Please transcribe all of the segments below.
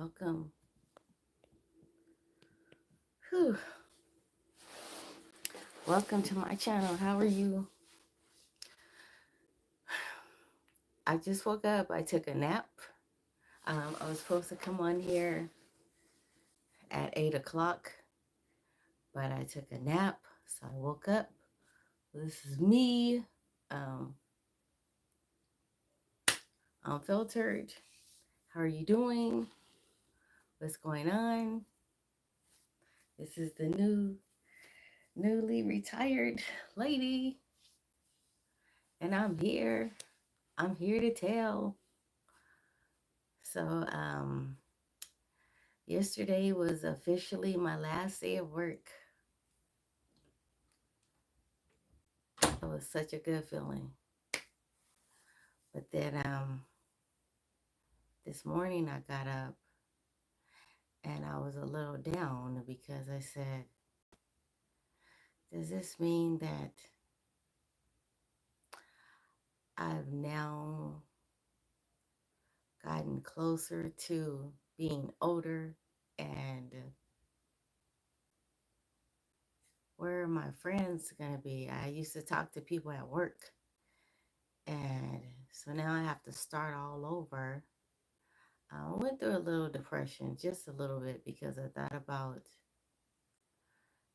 Welcome. Whew. Welcome to my channel. How are you? I just woke up. I took a nap. I was supposed to come on here at 8 o'clock, but I took a nap. So I woke up. This is me. Um, Unfiltered. How are you doing? What's going on? This is the newly retired lady, and I'm here. I'm here to tell. So, yesterday was officially my last day of work. It was such a good feeling. But then this morning I got up and I was a little down because I said, does this mean that I've now gotten closer to being older, and where are my friends going to be? I used to talk to people at work, and so now I have to start all over. I went through a little depression, just a little bit, because I thought about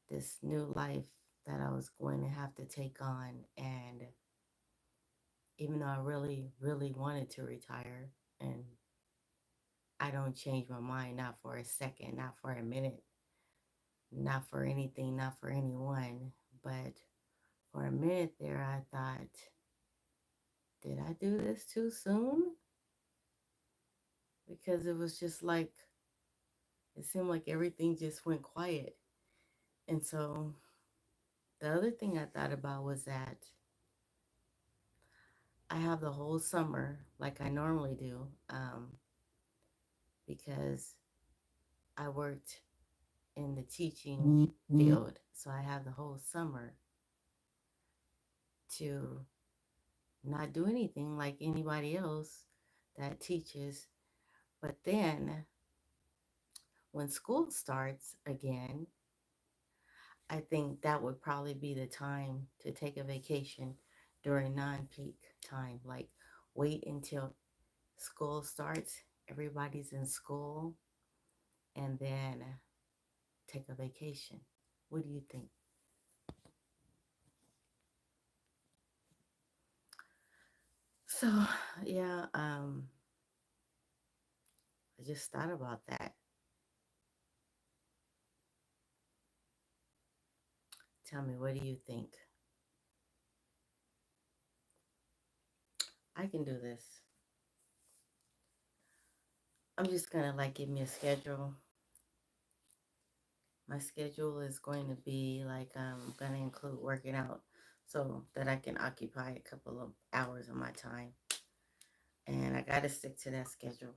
this new life that I was going to have to take on. And even though I really, really wanted to retire, and I don't change my mind, not for a second, not for a minute, not for anything, not for anyone, but for a minute there, I thought, did I do this too soon? Because it was just like, it seemed like everything just went quiet. And so the other thing I thought about was that I have the whole summer, like I normally do, because I worked in the teaching field. So I have the whole summer to not do anything like anybody else that teaches. But then when school starts again, I think that would probably be the time to take a vacation during non-peak time. Like wait until school starts, everybody's in school, and then take a vacation. What do you think? So, yeah, I just thought about that. Tell me, what do you think? I can do this. I'm just gonna like give me a schedule. My schedule is going to be like I'm gonna include working out so that I can occupy a couple of hours of my time. And I gotta stick to that schedule.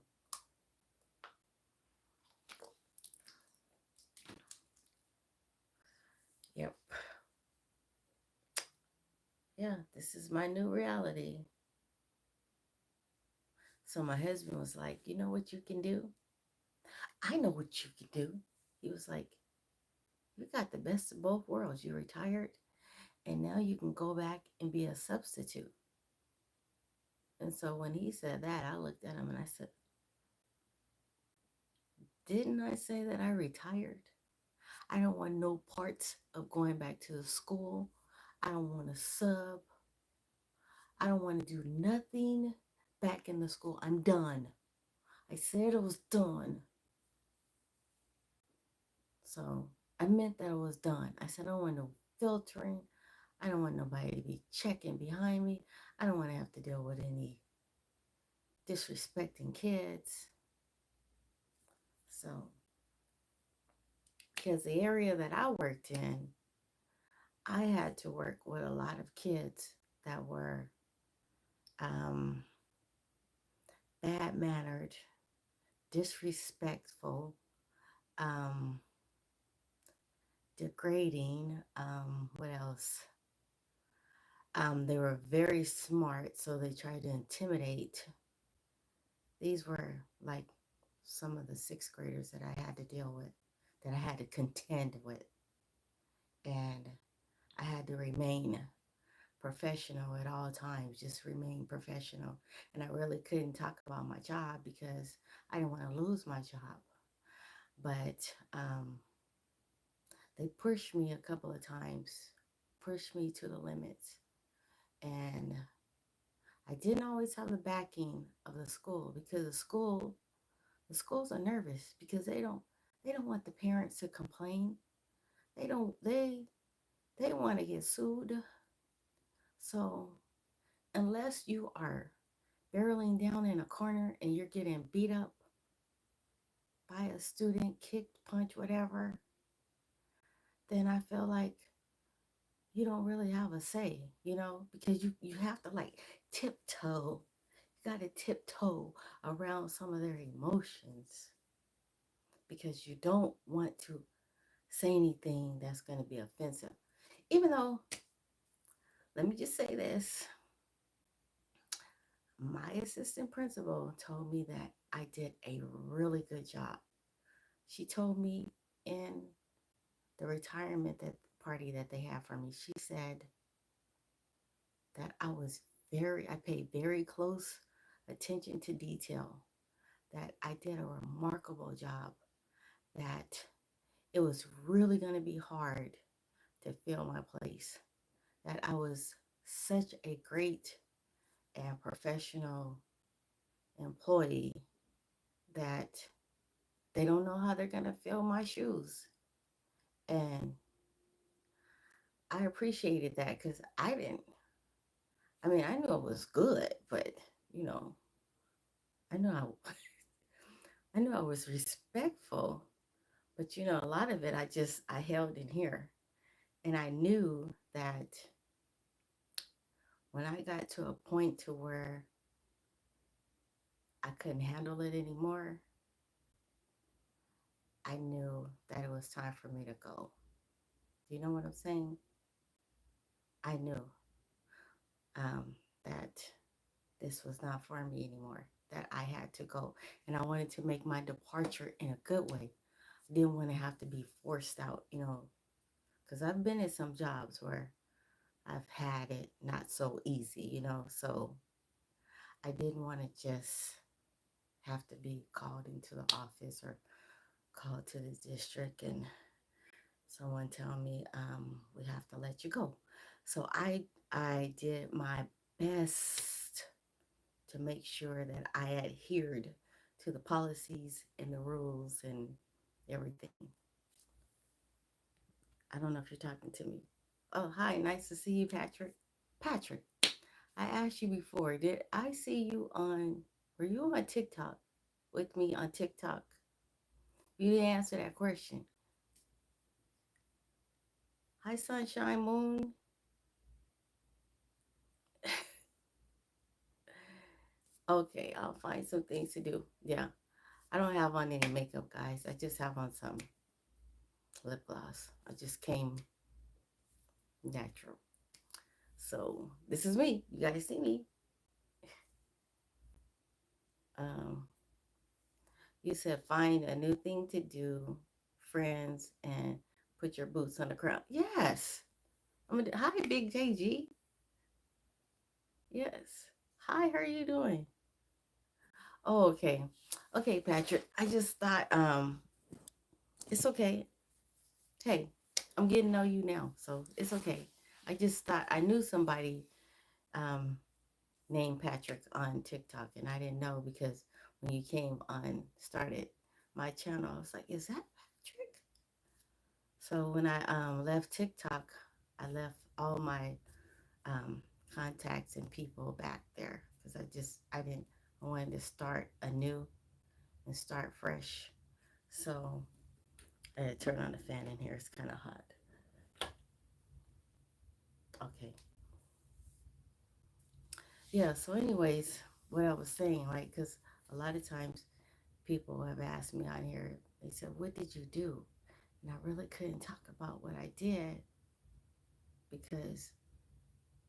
Yep. Yeah, this is my new reality. So my husband was like, you know what you can do? I know what you can do. He was like, you got the best of both worlds. You're retired, and now you can go back and be a substitute. And so when he said that, I looked at him and I said, didn't I say that I retired? I don't want no parts of going back to the school. I don't want to sub. I don't want to do nothing back in the school. I'm done. I said I was done. So I meant that I was done. I said I don't want no filtering. I don't want nobody to be checking behind me. I don't want to have to deal with any disrespecting kids. So, because the area that I worked in, I had to work with a lot of kids that were um, bad mannered, disrespectful, um, degrading. What else? They were very smart, so they tried to intimidate. These were like some of the sixth graders that I had to deal with, that I had to contend with. And I had to remain professional at all times, just remain professional. And I really couldn't talk about my job because I didn't want to lose my job. But they pushed me a couple of times, pushed me to the limits. And I didn't always have the backing of the school because the schools are nervous because they don't want the parents to complain. They want to get sued. So unless you are barreling down in a corner and you're getting beat up by a student, kicked, punched, whatever, then I feel like you don't really have a say, because you have to like tiptoe. You got to tiptoe around some of their emotions because you don't want to say anything that's going to be offensive. Even though, let me just say this, my assistant principal told me that I did a really good job. She told me in the retirement that party that they had for me, she said that I paid very close attention to detail, that I did a remarkable job, that it was really going to be hard to fill my place, that I was such a great and professional employee that they don't know how they're going to fill my shoes. And I appreciated that because I knew it was good, but, you know, I knew I, I knew I was respectful, but, a lot of it I held in here. And I knew that when I got to a point to where I couldn't handle it anymore, I knew that it was time for me to go. Do you know what I'm saying? I knew um, that this was not for me anymore, that I had to go. And I wanted to make my departure in a good way. I didn't want to have to be forced out, because I've been in some jobs where I've had it not so easy. So I didn't want to just have to be called into the office or called to the district and someone tell me, we have to let you go. So I did my best to make sure that I adhered to the policies and the rules and everything. I don't know if you're talking to me. Oh, hi, nice to see you, Patrick. Patrick, I asked you before, did I see you were you on TikTok with me on TikTok? You didn't answer that question. Hi, Sunshine Moon. Okay, I'll find some things to do. Yeah, I don't have on any makeup, guys. I just have on some lip gloss. I just came natural. So this is me. You guys see me. Um, you said find a new thing to do, friends, and put your boots on the ground. Yes. Hi, Big JG. Yes. Hi, how are you doing? Oh, okay. Okay, Patrick. I just thought it's okay. Hey, I'm getting to know you now, so it's okay. I just thought I knew somebody um named Patrick on TikTok, and I didn't know because when you came on, started my channel, I was like, is that Patrick? So when I left TikTok, I left all my um, contacts and people back there because I wanted to start anew and start fresh. So I had to turn on the fan in here. It's kind of hot. Okay. Yeah. So, anyways, what I was saying, like, because a lot of times people have asked me on here, they said, what did you do? And I really couldn't talk about what I did because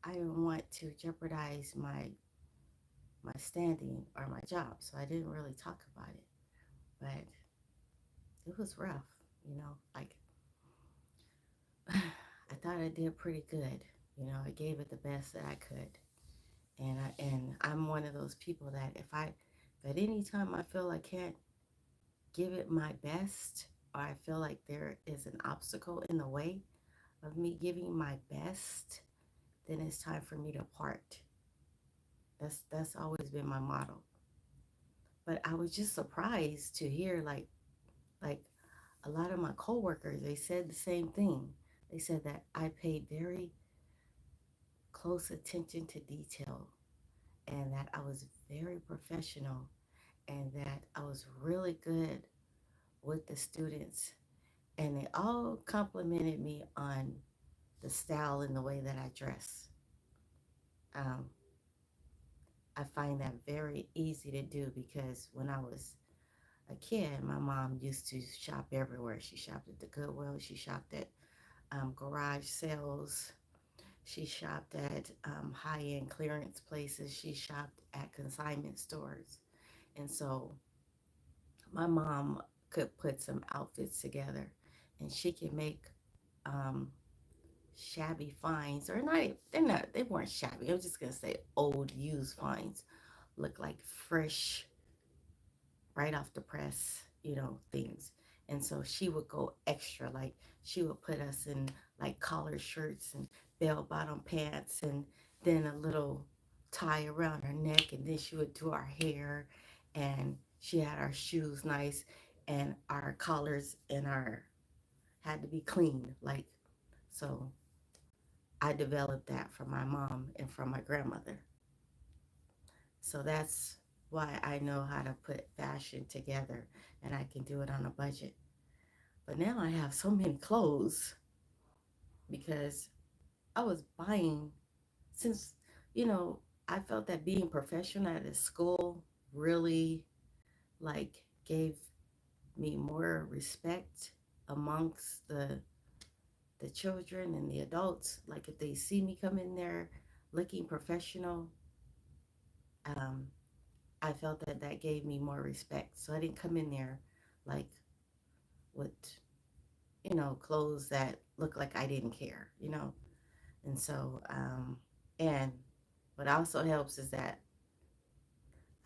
I didn't want to jeopardize my standing or my job. So I didn't really talk about it. but it was rough, you know, like I thought I did pretty good. You know, I gave it the best that I could. And I'm one of those people that if at any time I feel I can't give it my best, or I feel like there is an obstacle in the way of me giving my best, then it's time for me to part. That's always been my motto. But I was just surprised to hear like a lot of my coworkers, they said the same thing. They said that I paid very close attention to detail and that I was very professional and that I was really good with the students. And they all complimented me on the style and the way that I dress. Um, I find that very easy to do because when I was a kid, my mom used to shop everywhere. She shopped at the Goodwill, she shopped at garage sales, she shopped at high end clearance places, she shopped at consignment stores. And so my mom could put some outfits together and she could make um, shabby finds, or they weren't shabby. I'm just gonna say old used finds look like fresh, right off the press, things. And so she would go extra, like she would put us in like collared shirts and bell bottom pants and then a little tie around her neck, and then she would do our hair, and she had our shoes nice, and our collars and our had to be clean, like. So I developed that from my mom and from my grandmother. So that's why I know how to put fashion together and I can do it on a budget. But now I have so many clothes because I was buying since, you know, I felt that being professional at a school really like gave me more respect amongst the children and the adults. Like if they see me come in there looking professional, um, I felt that that gave me more respect. So I didn't come in there like with, clothes that look like I didn't care. And so, and what also helps is that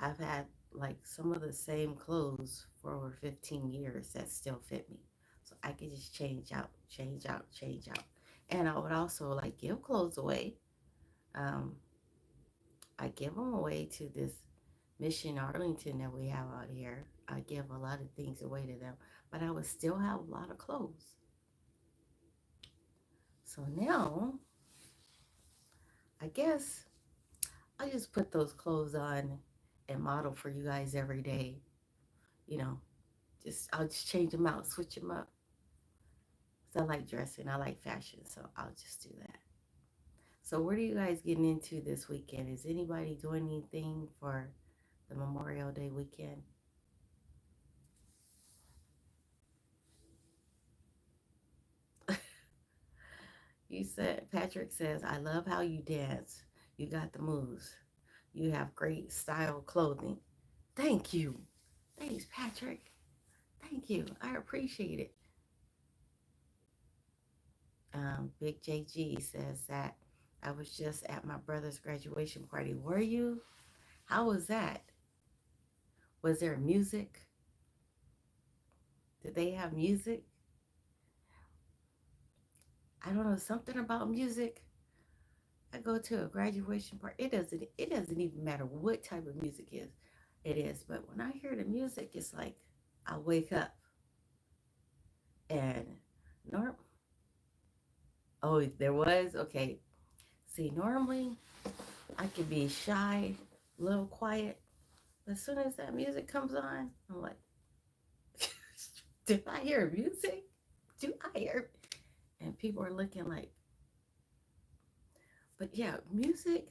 I've had like some of the same clothes for over 15 years that still fit me. So I could just change out, change out, change out. And I would also like give clothes away. Um, I give them away to this Mission Arlington that we have out here. I give a lot of things away to them, but I would still have a lot of clothes. So now, I guess I just put those clothes on and model for you guys every day. You know, I'll just change them out, switch them up. Cause I like dressing, I like fashion, so I'll just do that. So what are you guys getting into this weekend? Is anybody doing anything for the Memorial Day weekend? Patrick says, I love how you dance. You got the moves. You have great style clothing. Thank you. Thanks, Patrick. Thank you. I appreciate it. Big JG says that I was just at my brother's graduation party. Were you? How was that? Was there music? Did they have music? I don't know, something about music. I go to a graduation party. It doesn't even matter what type of music it is, but when I hear the music, it's like I wake up and norm oh, there was? Okay. See, normally I could be shy, a little quiet, but as soon as that music comes on, I'm like, did I hear music? Do I hear? And people are looking like, but yeah, music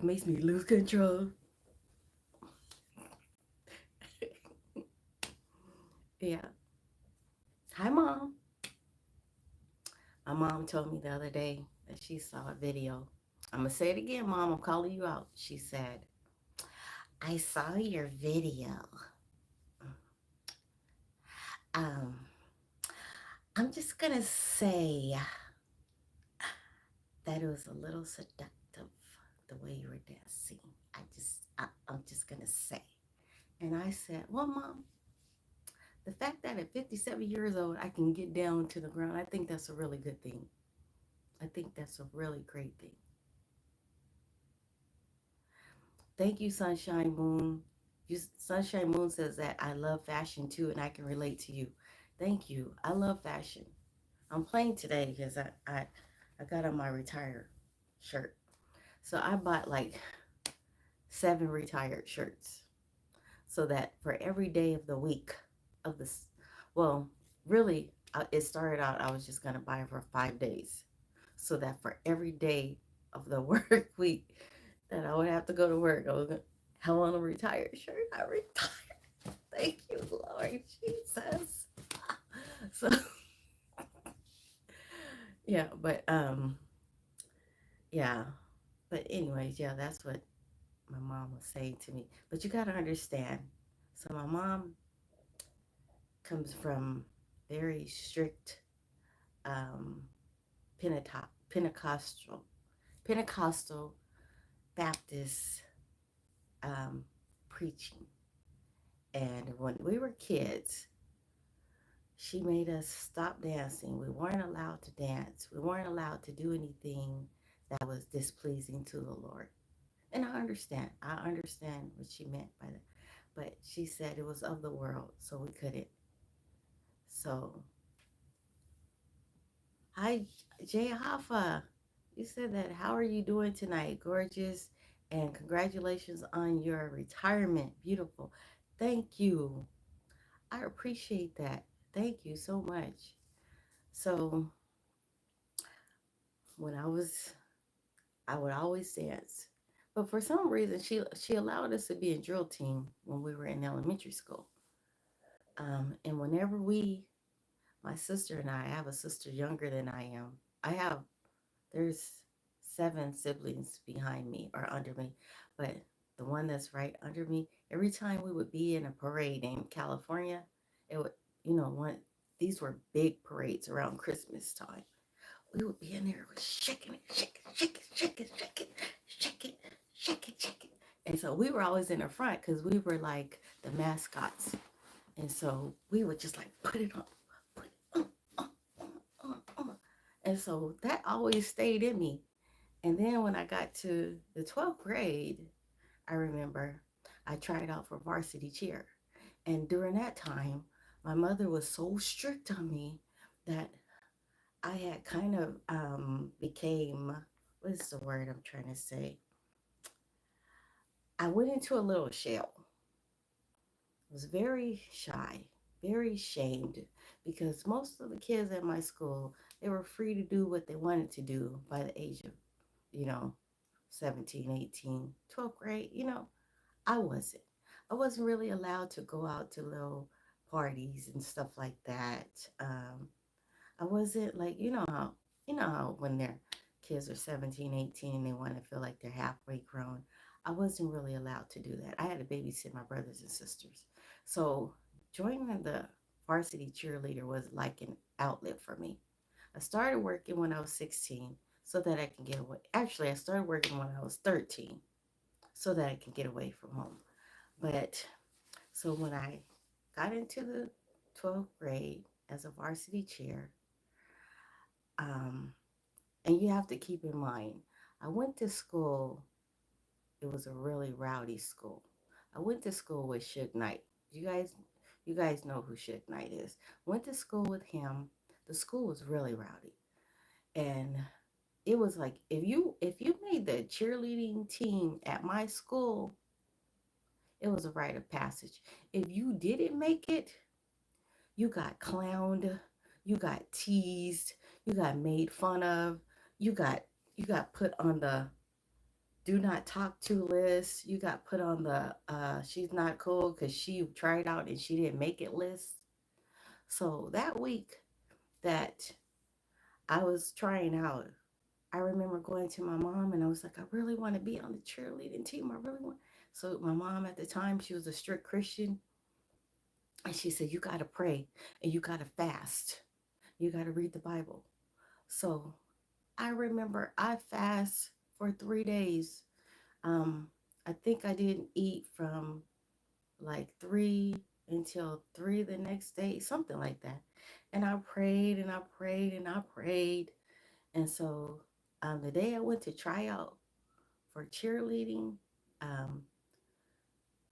makes me lose control. Yeah. Hi, mom. My mom told me the other day that she saw a video. I'm going to say it again, mom. I'm calling you out. She said, I saw your video. Um, I'm just gonna say that it was a little seductive the way you were dancing. I'm just gonna say. And I said, well, Mom, the fact that at 57 years old I can get down to the ground, I think that's a really good thing. I think that's a really great thing. Thank you, Sunshine Moon. Sunshine Moon says that I love fashion too, and I can relate to you. Thank you. I love fashion. I'm playing today because I got on my retired shirt. So I bought like 7 retired shirts so that for every day of the week of this, well, really, it started out I was just going to buy it for 5 days so that for every day of the work week that I would have to go to work, I was going to have on a retired shirt. I retired. Thank you, Lord Jesus. So, yeah, but, yeah. But anyways, yeah, that's what my mom was saying to me. But you got to understand. So my mom comes from very strict um, Pentecostal Pentecostal Baptist um, preaching. And when we were kids, she made us stop dancing. We weren't allowed to dance. We weren't allowed to do anything that was displeasing to the Lord. And I understand. I understand what she meant by that. But she said it was of the world, so we couldn't. So, hi, Jay Hoffa. You said that. How are you doing tonight? Gorgeous. And congratulations on your retirement. Beautiful. Thank you. I appreciate that. Thank you so much. So, when I would always dance. But for some reason, she allowed us to be a drill team when we were in elementary school. And whenever my sister and I have a sister younger than I am. There's 7 siblings behind me or under me, but the one that's right under me, every time we would be in a parade in California, it would, one, these were big parades around Christmas time. We would be in there shaking it, shaking, shaking, shaking, shaking, shaking, shaking, shaking. And so we were always in the front because we were like the mascots. And so we would just like put it on, put it on. And so that always stayed in me. And then when I got to the 12th grade, I remember I tried out for varsity cheer. And during that time, my mother was so strict on me that I had kind of became, what is the word I'm trying to say? I went into a little shell. I was very shy, very shamed because most of the kids at my school, they were free to do what they wanted to do by the age of, you know, 17, 18, 12th grade. I wasn't. I wasn't really allowed to go out to little parties and stuff like that. I wasn't like, you know how when their kids are 17, 18, they want to feel like they're halfway grown. I wasn't really allowed to do that. I had to babysit my brothers and sisters. So joining the varsity cheerleader was like an outlet for me. I started working when I was 16 so that I can get away. Actually, I started working when I was 13 so that I can get away from home. But so when I got into the 12th grade as a varsity chair, um, and you have to keep in mind, I went to school, it was a really rowdy school. I went to school with Suge Knight. You guys know who Suge Knight is. Went to school with him. The school was really rowdy. And it was like if you made the cheerleading team at my school, it was a rite of passage. If you didn't make it, you got clowned, you got teased, you got made fun of, you got you got put on the do not talk to list, you got put on the she's not cool because she tried out and she didn't make it list. So that week that I was trying out, I remember going to my mom and I was like, I really want to be on the cheerleading team. I really want. So my mom at the time, she was a strict Christian. And she said, you got to pray and you got to fast. You got to read the Bible. So I remember I fast for 3 days. Um, I think I didn't eat from like 3 until 3 the next day, something like that. And I prayed and I prayed and I prayed. And so the day I went to try out for cheerleading, um,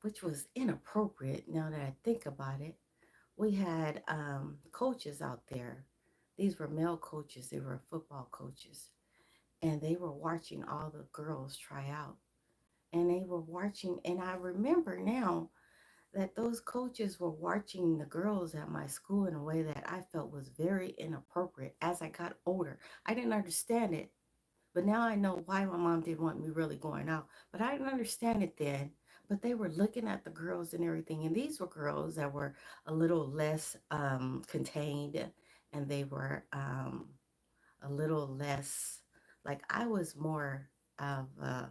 which was inappropriate now that I think about it, we had coaches out there. These were male coaches, they were football coaches, and they were watching all the girls try out. And they were watching, and I remember now that those coaches were watching the girls at my school in a way that I felt was very inappropriate as I got older. I didn't understand it, but now I know why my mom didn't want me really going out. But I didn't understand it then. But they were looking at the girls and everything. And these were girls that were a little less contained, and they were a little less, like I was more of a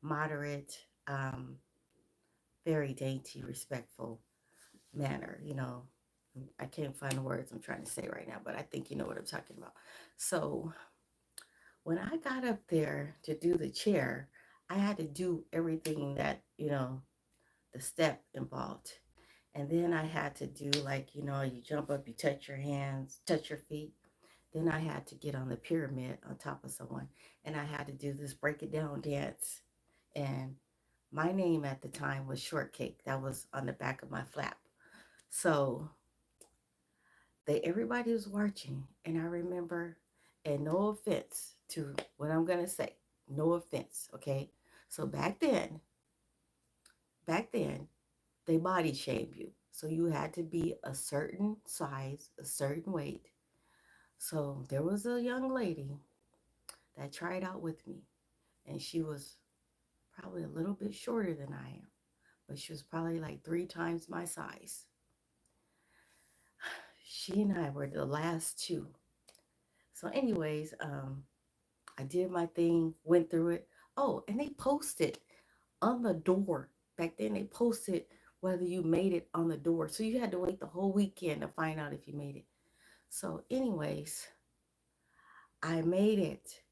moderate, very dainty, respectful manner. I can't find the words I'm trying to say right now, but I think you know what I'm talking about. So when I got up there to do the chair, I had to do everything that, the step involved. And then I had to do like, you jump up, you touch your hands, touch your feet. Then I had to get on the pyramid on top of someone. And I had to do this break it down dance. And my name at the time was Shortcake. That was on the back of my flap. So everybody was watching. And I remember, and no offense to what I'm gonna say, no offense, okay? So back then, they body shamed you. So you had to be a certain size, a certain weight. So there was a young lady that tried out with me, and she was probably a little bit shorter than I am, but she was probably like 3 times my size. She and I were the last two. So, anyways, I did my thing, went through it. Oh, and they posted on the door. Back then, they posted whether you made it on the door. So you had to wait the whole weekend to find out if you made it. So, anyways, I made it.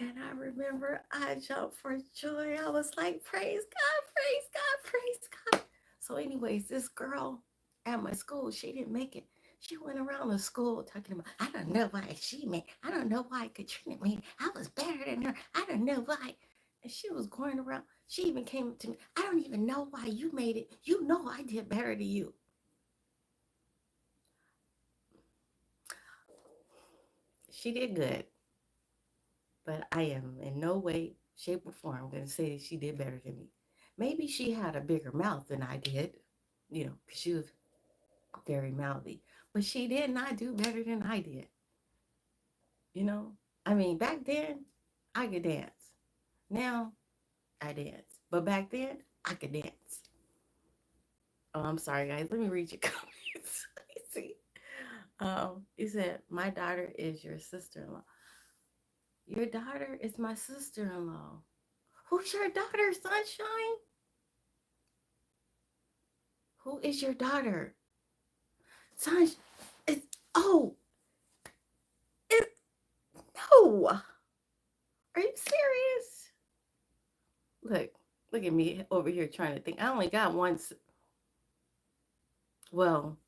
And I remember I jumped for joy. I was like, praise God, praise God, praise God. So, anyways, this girl at my school, she didn't make it. She went around the school talking about, I don't know why she made, I don't know why Katrina made it. I was better than her. I don't know why. And she was going around. She even came up to me. I don't even know why you made it. You know I did better than you. She did good, but I am in no way, shape, or form going to say that she did better than me. Maybe she had a bigger mouth than I did, because she was very mouthy. But she did not do better than I did, you know? I mean, back then, I could dance. Now, I dance. But back then, I could dance. Oh, I'm sorry, guys. Let me read your comments. Let me see. You said, my daughter is your sister-in-law. Your daughter is my sister-in-law. Who's your daughter, Sunshine? Who is your daughter? Sunshine. It's, oh, it, no. Are you serious? Look, look at me over here trying to think. I only got one, well,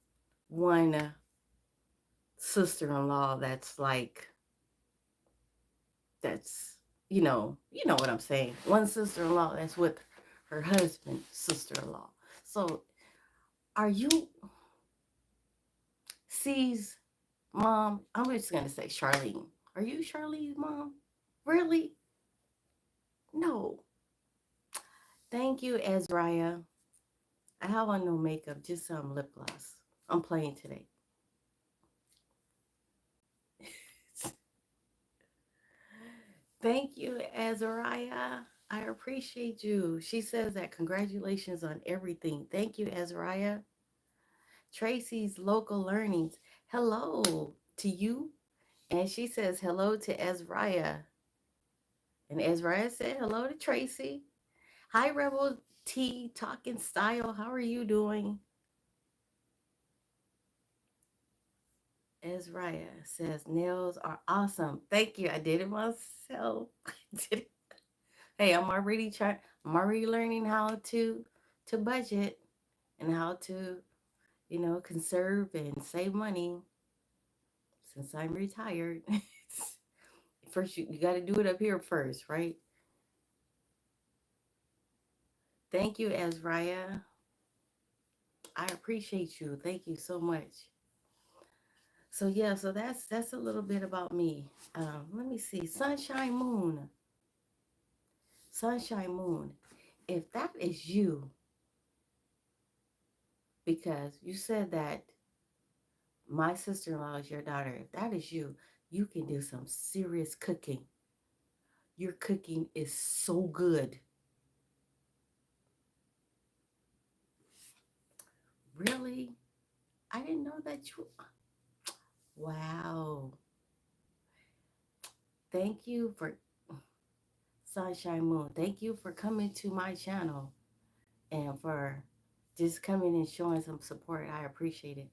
one sister-in-law that's like, that's, you know what I'm saying. One sister-in-law that's with her husband's sister-in-law. So are you C's mom? I'm just gonna say Charlene. Are you Charlene's mom? Really? No. Thank you, Ezraya. I have on no makeup, just some lip gloss. I'm playing today. Thank you, Azariah. I appreciate you. She says that congratulations on everything. Thank you, Azariah. Tracy's local learnings. Hello to you. And she says hello to Azariah. And Azariah said hello to Tracy. Hi, Rebel T Talking Style. How are you doing? Ezraya says nails are awesome. Thank you. I did it myself. Did it. Hey, I'm already learning how to budget and how to, conserve and save money since I'm retired. First you got to do it up here first, right? Thank you, Ezraya. I appreciate you. Thank you so much. So yeah, so that's a little bit about me. Let me see. Sunshine Moon. Sunshine Moon. If that is you, because you said that my sister-in-law is your daughter, if that is you, you can do some serious cooking. Your cooking is so good. Really? I didn't know that you. Wow. Thank you for Sunshine Moon. Thank you for coming to my channel and for just coming and showing some support. I appreciate it.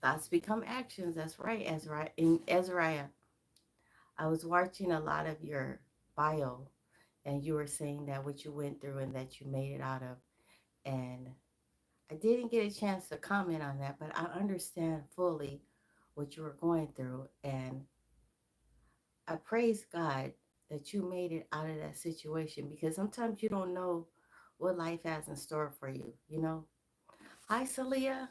Thoughts become actions. That's right, Ezra. In Ezra, I was watching a lot of your bio, and you were saying that what you went through and that you made it out of. And I didn't get a chance to comment on that, but I understand fully what you were going through. And I praise God that you made it out of that situation because sometimes you don't know what life has in store for you, you know? Hi, Celia.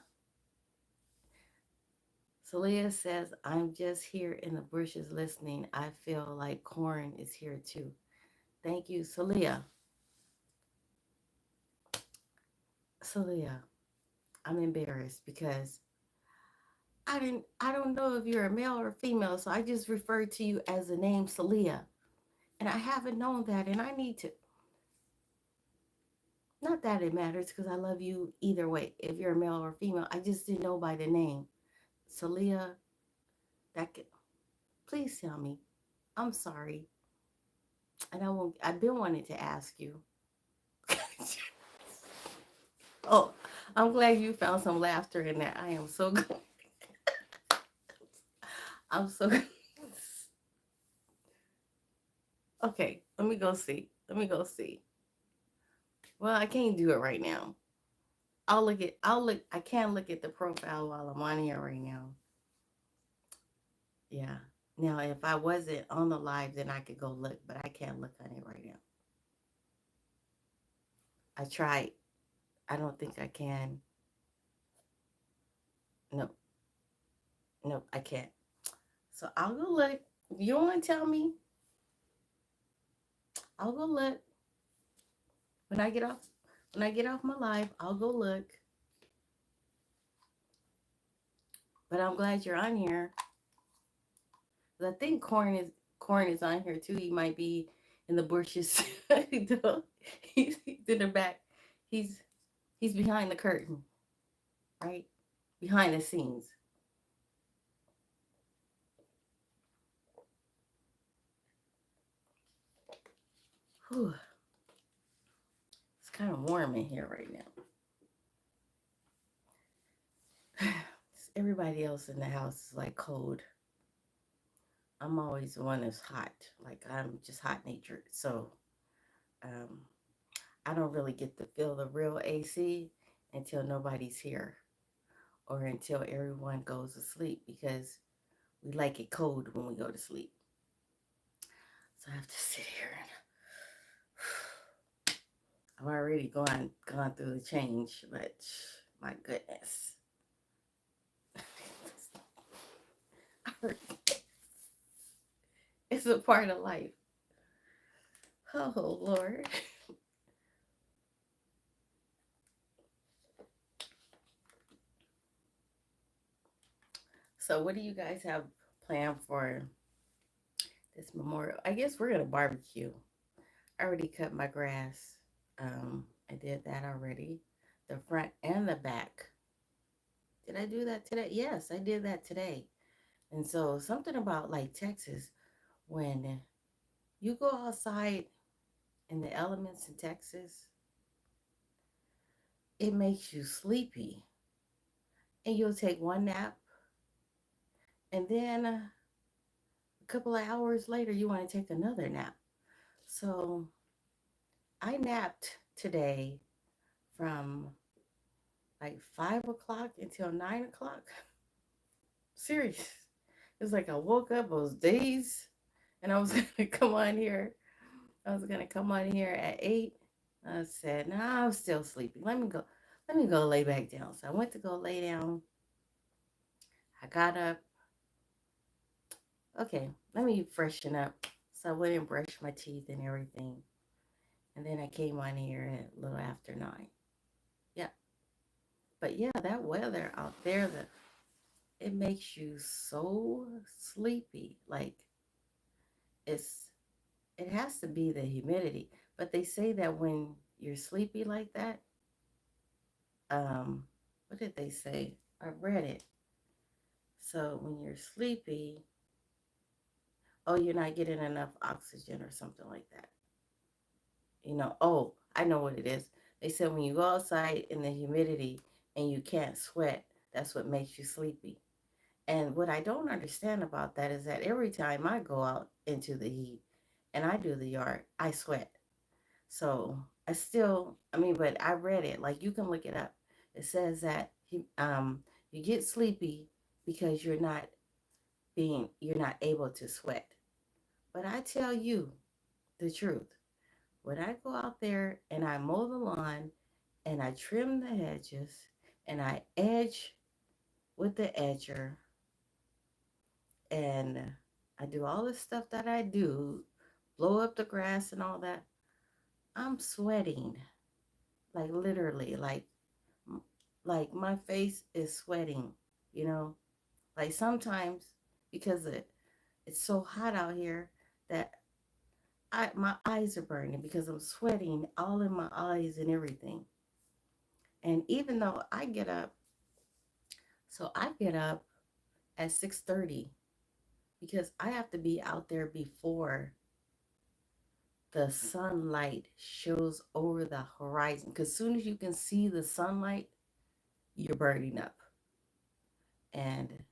Celia says, I'm just here in the bushes listening. I feel like Corin is here too. Thank you, Celia. Celia, I'm embarrassed because I don't know if you're a male or female, so I just referred to you as the name Celia. And I haven't known that, and I need to. Not that it matters because I love you either way, if you're a male or female. I just didn't know by the name. Celia, that could, please tell me. I'm sorry. And I won't, I've been wanting to ask you. Oh, I'm glad you found some laughter in that. I am so good. I'm so good. Okay, let me go see. Let me go see. Well, I can't do it right now. I can't look at the profile while I'm on here right now. Yeah. Now, if I wasn't on the live, then I could go look, but I can't look on it right now. I tried. I don't think I can. No, no, I can't. So I'll go look. If you don't want to tell me, I'll go look. When I get off when I get off my live, I'll go look. But I'm glad you're on here. 'Cause I think Corn is on here too. He might be in the bushes. He's in the back. He's he's behind the curtain, right? Behind the scenes. Whew. It's kind of warm in here right now. Everybody else in the house is like cold. I'm always the one that's hot. Like I'm just hot natured. So um, I don't really get to feel the real AC until nobody's here or until everyone goes to sleep because we like it cold when we go to sleep. So I have to sit here and I've already gone through the change, but my goodness. It's a part of life. Oh Lord. So what do you guys have planned for this memorial? I guess we're gonna barbecue. I already cut my grass. I did that already. The front and the back. Did I do that today? Yes, I did that today. And so something about like Texas, when you go outside in the elements in Texas, it makes you sleepy. And you'll take one nap, and then a couple of hours later, you want to take another nap. So I napped today from like 5 o'clock until 9 o'clock. Serious. It's like I woke up, those days, and I was gonna come on here. I was gonna come on here at 8. I said, "No, nah, I'm still sleepy. Let me go. Let me go lay back down." So I went to go lay down. I got up. Okay, let me freshen up. So I went and brushed my teeth and everything, and then I came on here at a little after 9. Yeah, but yeah, that weather out there, it makes you so sleepy. Like it's it has to be the humidity. But they say that when you're sleepy like that, um, what did they say? I read it. So when you're sleepy, oh, you're not getting enough oxygen or something like that. Oh, I know what it is. They said when you go outside in the humidity and you can't sweat, that's what makes you sleepy. And what I don't understand about that is that every time I go out into the heat and I do the yard, I sweat. So I mean, but I read it. Like you can look it up. It says that you get sleepy because you're not able to sweat. But I tell you the truth. When I go out there and I mow the lawn and I trim the hedges and I edge with the edger and I do all the stuff that I do, blow up the grass and all that, I'm sweating. Like literally, like my face is sweating, you know? Like sometimes because it's so hot out here that my eyes are burning because I'm sweating all in my eyes and everything. And even though I get up at 6:30 because I have to be out there before the sunlight shows over the horizon. Because soon as you can see the sunlight, you're burning up. And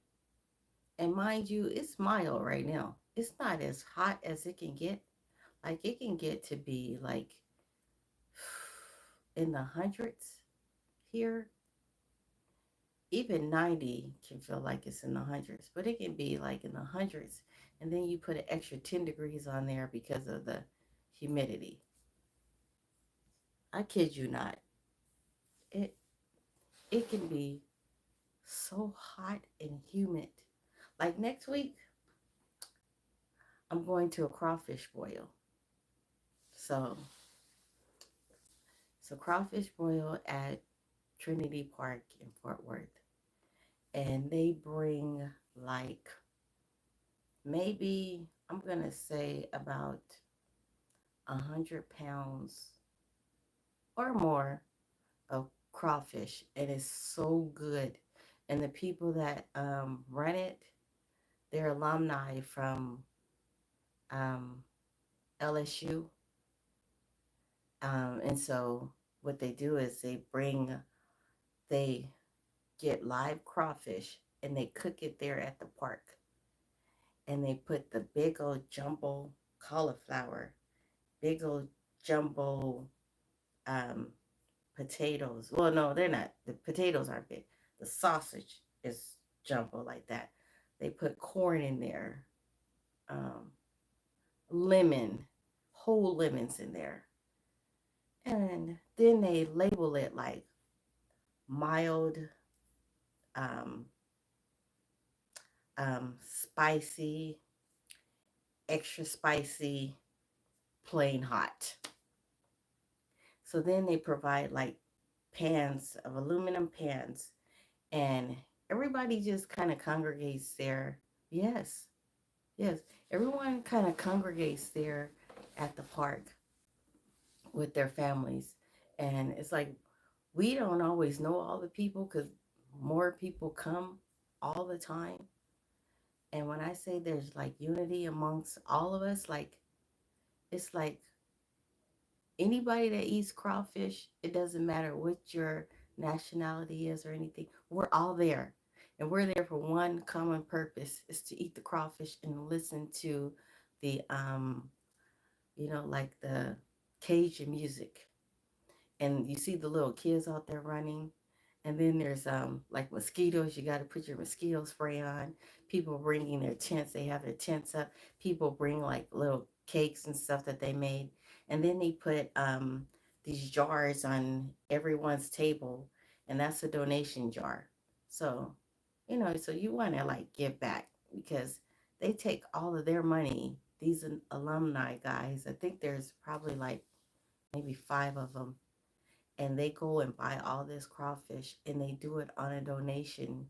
and mind you, it's mild right now. It's not as hot as it can get. Like it can get to be like in the hundreds here. Even 90 can feel like it's in the hundreds, but it can be like in the hundreds. And then you put an extra 10 degrees on there because of the humidity. I kid you not. It it can be so hot and humid. Like next week, I'm going to a crawfish boil. So it's a crawfish boil at Trinity Park in Fort Worth. And they bring like maybe I'm gonna say about 100 pounds or more of crawfish, and it's so good. And the people that run it, they're alumni from um, LSU, and so what they do is they get live crawfish and they cook it there at the park, and they put the big old jumbo cauliflower, big old jumbo um, potatoes. Well, no, they're not. The potatoes aren't big. The sausage is jumbo like that. They put corn in there, um, lemon, whole lemons in there. And then they label it like mild, um, spicy, extra spicy, plain hot. So then they provide like pans of aluminum pans, and everybody just kind of congregates there. Yes, yes. Everyone kind of congregates there at the park with their families. And it's like we don't always know all the people because more people come all the time. And when I say there's like unity amongst all of us, like it's like Anybody that eats crawfish, it doesn't matter what your nationality is or anything, we're all there. And we're there for one common purpose is to eat the crawfish and listen to the like the Cajun music. And you see the little kids out there running. And then there's like mosquitoes. You got to put your mosquito spray on. People bringing their tents. They have their tents up. People bring like little cakes and stuff that they made. And then they put these jars on everyone's table, and that's a donation jar. So, so you want to like give back because they take all of their money. These alumni guys, I think there's probably like maybe five of them, and they go and buy all this crawfish and they do it on a donation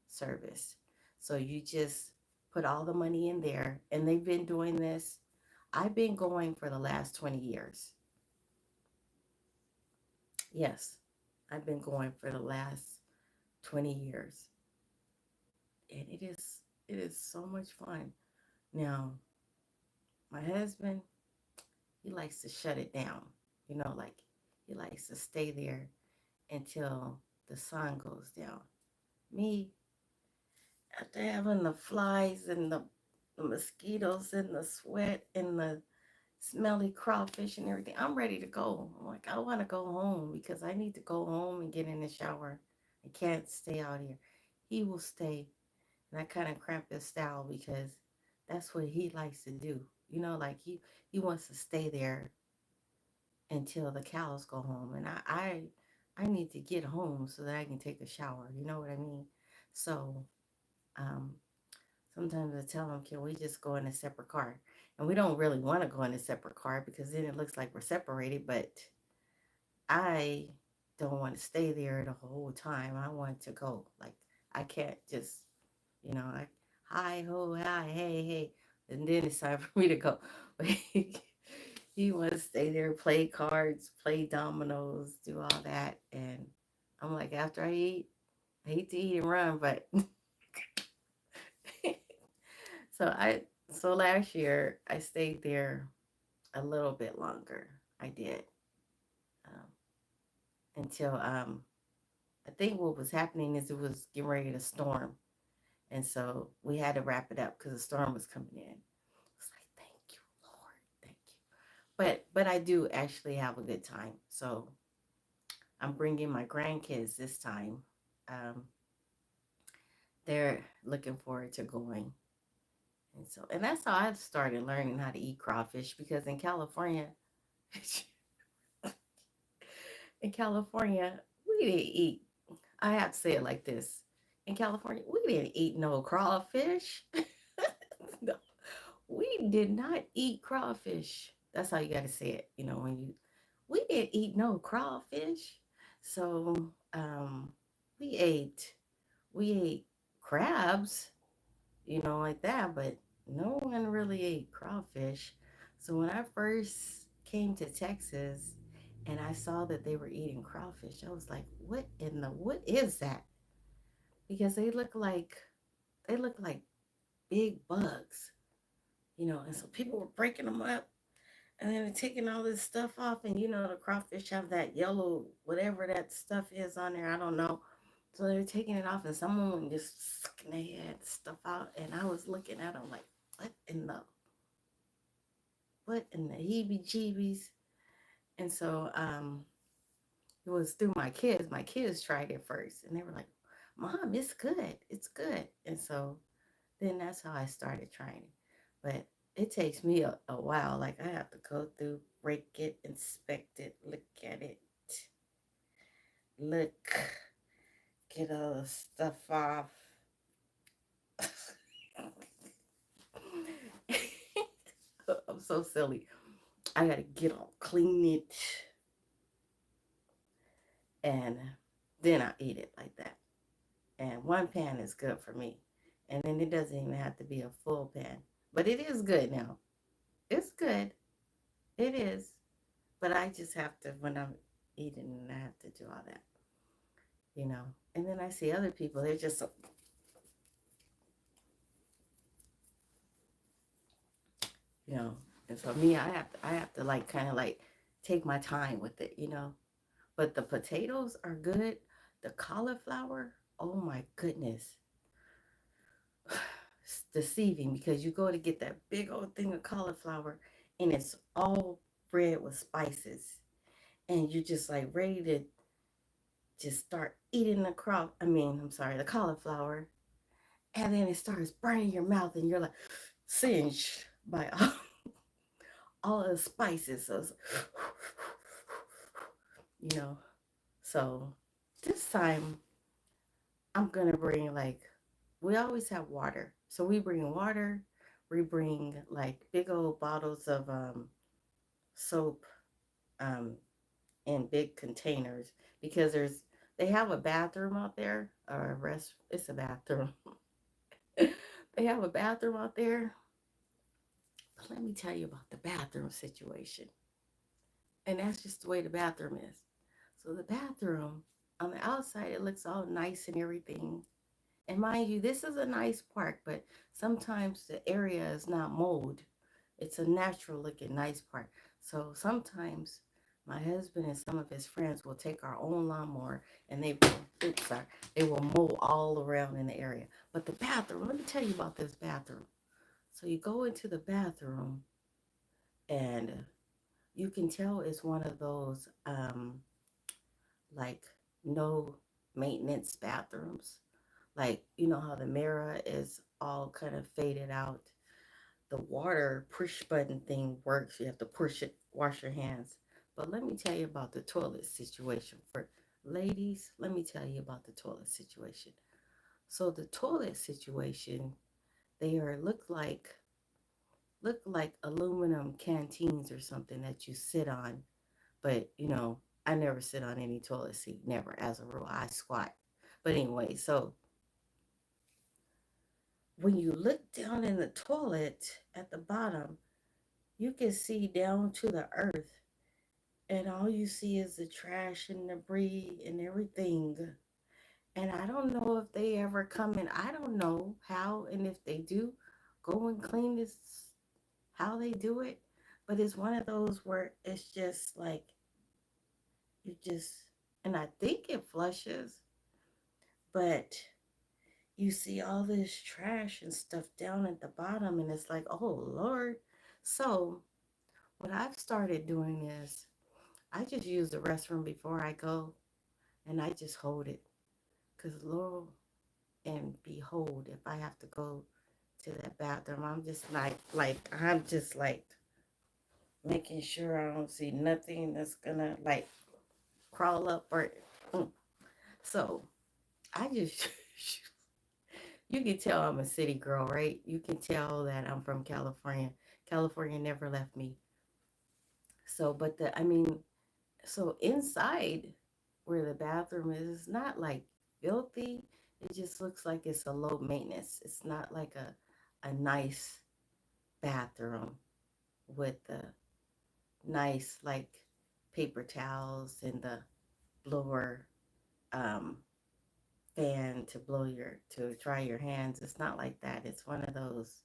service. So you just put all the money in there, and they've been doing this. I've been going for the last 20 years. Yes, I've been going for the last 20 years. And it is so much fun. Now, my husband, he likes to shut it down. Like he likes to stay there until the sun goes down. Me, after having the flies and the mosquitoes and the sweat and the smelly crawfish and everything, I'm ready to go. I'm like, I want to go home because I need to go home and get in the shower. I can't stay out here. He will stay. And I kind of cramp his style because that's what he likes to do. Like he wants to stay there until the cows go home. And I need to get home so that I can take a shower. You know what I mean? So um, sometimes I tell them, can we just go in a separate car? And we don't really want to go in a separate car because then it looks like we're separated. But I don't want to stay there the whole time. I want to go. Like, I can't just, I, hi, ho, hi, hey, hey. And then it's time for me to go. But he wants to stay there, play cards, play dominoes, do all that. And I'm like, after I eat, I hate to eat and run, but so so last year I stayed there a little bit longer. I did um, until I think what was happening is it was getting ready to storm, and so we had to wrap it up because the storm was coming in. It's like, thank you, Lord, thank you. But I do actually have a good time. So I'm bringing my grandkids this time. Um, they're looking forward to going. And that's how I started learning how to eat crawfish because in California, we didn't eat. I have to say it like this. In California, we didn't eat no crawfish. No, we did not eat crawfish. That's how you got to say it. We didn't eat no crawfish. So, we ate, we ate crabs, like that, but no one really ate crawfish. So when I first came to Texas and I saw that they were eating crawfish, I was like, what is that? Because they look like big bugs, and so people were breaking them up and then they're taking all this stuff off, and the crawfish have that yellow whatever that stuff is on there, I don't know. So they're taking it off, and someone was just sucking their head stuff out, and I was looking at them like, what in the heebie-jeebies? And so it was through my kids. My kids tried it first, and they were like, "Mom, it's good. It's good." And so then that's how I started trying it. But it takes me a while. Like I have to go through, break it, inspect it, look at it, look, get all the stuff off. I'm so silly. I gotta get all clean it, and then I eat it like that. And one pan is good for me. And then it doesn't even have to be a full pan. But it is good now. It's good. It is. But I just have to, when I'm eating, I have to do all that, you know. And then I see other people, they're just, you know. And so me, I have to like kind of like take my time with it, you know. But the potatoes are good. The cauliflower, oh my goodness, it's deceiving because you go to get that big old thing of cauliflower and it's all bread with spices. And you're just like ready to just start eating the crop. I mean, I'm sorry, the cauliflower. And then it starts burning your mouth and you're like singed by all the spices. So you know, so this time I'm gonna bring like we always have water. So we bring water, we bring like big old bottles of soap um in big containers because they have a bathroom out there or a rest it's a bathroom. They have a bathroom out there. But let me tell you about the bathroom situation. And that's just the way the bathroom is. So the bathroom on the outside it looks all nice and everything. And mind you, this is a nice park, but sometimes the area is not mowed. It's a natural looking nice park. So sometimes my husband and some of his friends will take our own lawnmower and oops, sorry, they will mow all around in the area. But the bathroom, let me tell you about this bathroom. So you go into the bathroom and you can tell it's one of those like no maintenance bathrooms. Like, you know how the mirror is all kind of faded out. The water push button thing works. You have to push it, wash your hands. But let me tell you about the toilet situation. For ladies, let me tell you about the toilet situation. So the toilet situation, they are look like aluminum canteens or something that you sit on. But you know, I never sit on any toilet seat, never as a rule. I squat. But anyway, so when you look down in the toilet at the bottom, you can see down to the earth, and all you see is the trash and debris and everything. And I don't know if they ever come in. I don't know how, and if they do go and clean this, how they do it. But it's one of those where it's just like, you just, and I think it flushes, but you see all this trash and stuff down at the bottom, and it's like, oh Lord. So, what I've started doing is I just use the restroom before I go and I just hold it. Because, Lord and behold, if I have to go to that bathroom, I'm just I'm just like making sure I don't see nothing that's gonna like crawl up or. Mm. So, I just you can tell I'm a city girl, right? You can tell that I'm from California. California never left me. So, but I mean, so inside where the bathroom is, it's not like filthy. It just looks like it's a low maintenance. It's not like a nice bathroom with the nice like paper towels and the blower um, fan to to dry your hands. It's not like that. It's one of those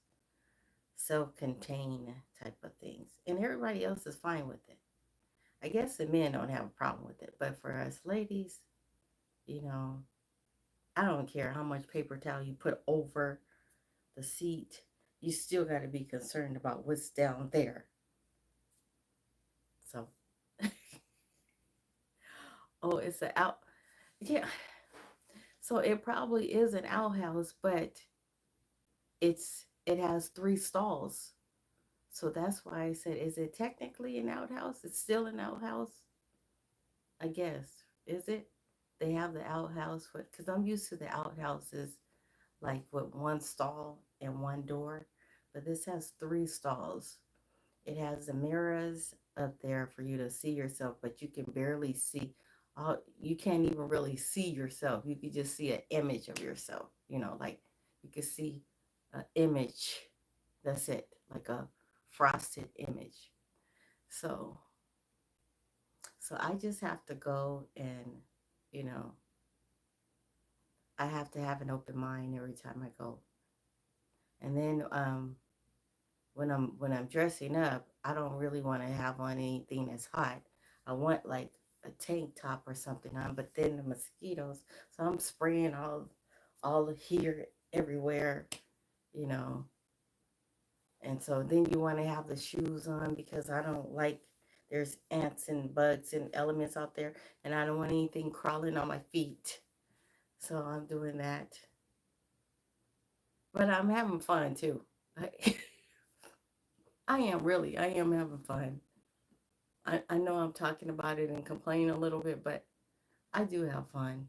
self-contained type of things. And everybody else is fine with it. I guess the men don't have a problem with it, but for us ladies, you know, I don't care how much paper towel you put over the seat, you still got to be concerned about what's down there. So, oh, it's an out, yeah. So it probably is an outhouse, but it has three stalls. So that's why I said, is it technically an outhouse? It's still an outhouse, I guess. Is it? They have the outhouse because I'm used to the outhouses like with one stall and one door, but this has three stalls. It has the mirrors up there for you to see yourself, but you can barely see. You can't even really see yourself. You can just see an image of yourself. You know, like you can see an image. That's it, like a frosted image. So, so I just have to go and, you know, I have to have an open mind every time I go. And then when I'm dressing up, I don't really want to have on anything that's hot. I want like a tank top or something on, but then the mosquitoes, so I'm spraying all here everywhere, you know. And so then you want to have the shoes on because I don't like there's ants and bugs and elements out there, and I don't want anything crawling on my feet. So I'm doing that. But I'm having fun too. I, I am really. I am having fun. I know I'm talking about it and complaining a little bit, but I do have fun.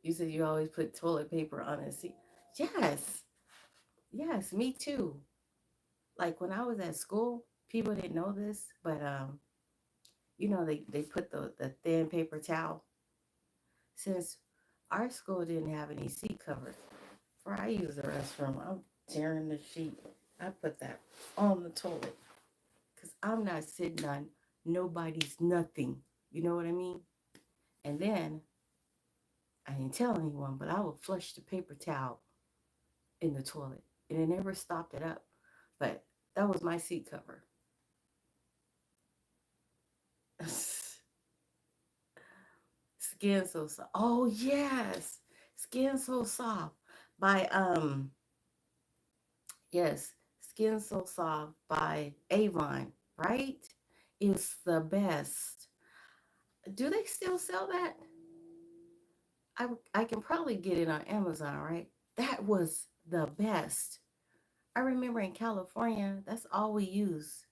You said you always put toilet paper on a seat. Yes. Yes, me too. Like when I was at school, people didn't know this, but they put the thin paper towel. Since our school didn't have any seat covers, before I use the restroom, I'm tearing the sheet. I put that on the toilet because I'm not sitting on nobody's nothing. You know what I mean? And then I didn't tell anyone, but I would flush the paper towel in the toilet, and it never stopped it up. But that was my seat cover. Skin so soft. Oh yes, Skin So Soft by yes, Skin So Soft by Avon, right? It's the best. Do they still sell that? I can probably get it on Amazon, right? That was the best. I remember in California, that's all we use.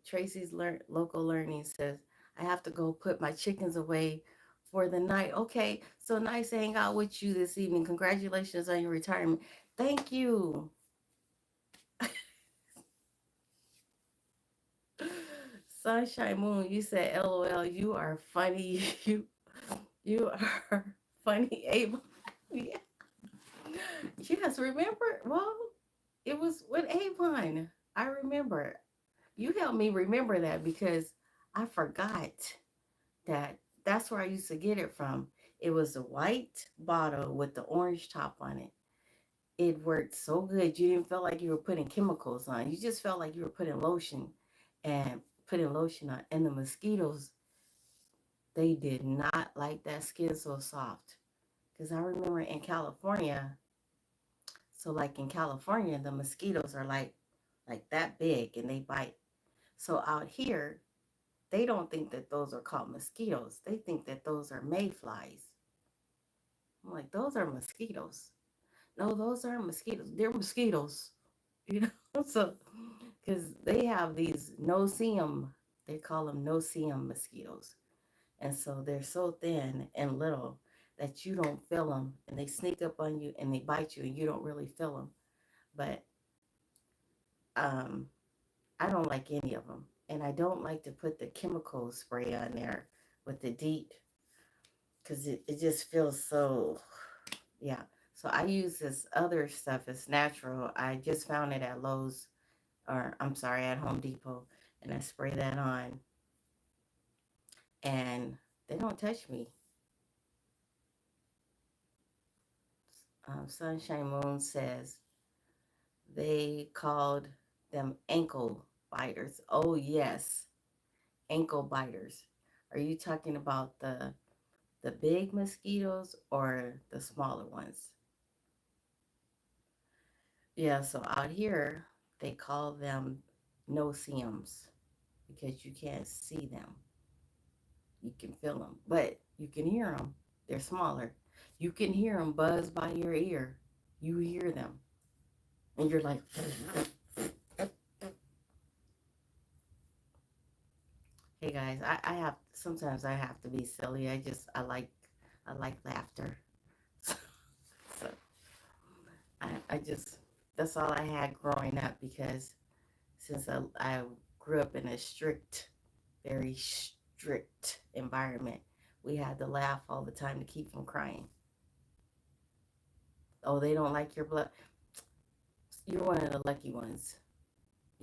Tracy's local learning says, I have to go put my chickens away for the night. Okay, so nice to hang out with you this evening. Congratulations on your retirement. Thank you. Sunshine Moon, you said LOL, you are funny. You are funny, Ava. Yeah. Yes, remember? Well, it was with Avon. I remember. You helped me remember that because I forgot that that's where I used to get it from. It was a white bottle with the orange top on it. It worked so good. You didn't feel like you were putting chemicals on. You just felt like you were putting lotion on. And the mosquitoes, they did not like that Skin So Soft. Because I remember in California, so like in California, the mosquitoes are like that big and they bite. So out here, they don't think that those are called mosquitoes. They think that those are mayflies. I'm like, those are mosquitoes. No, those aren't mosquitoes. They're mosquitoes. You know, so because they have these no-see-um, they call them no-see-um mosquitoes, and so they're so thin and little that you don't feel them, and they sneak up on you and they bite you, and you don't really feel them. But um, I don't like any of them, and I don't like to put the chemical spray on there with the DEET because it just feels so, yeah. So I use this other stuff. It's natural. I just found it at Lowe's, or I'm sorry, at Home Depot, and I spray that on, and they don't touch me. Sunshine Moon says they called them ankle biters. Oh yes, ankle biters. Are you talking about the big mosquitoes or the smaller ones? Yeah, so out here they call them no-see-ums because you can't see them. You can feel them, but you can hear them. They're smaller. You can hear them buzz by your ear. You hear them, and you're like, "Hey guys, I have sometimes I have to be silly. I like laughter, so I just that's all I had growing up because since I grew up in a very strict environment, we had to laugh all the time to keep from crying. Oh, they don't like your blood. You're one of the lucky ones.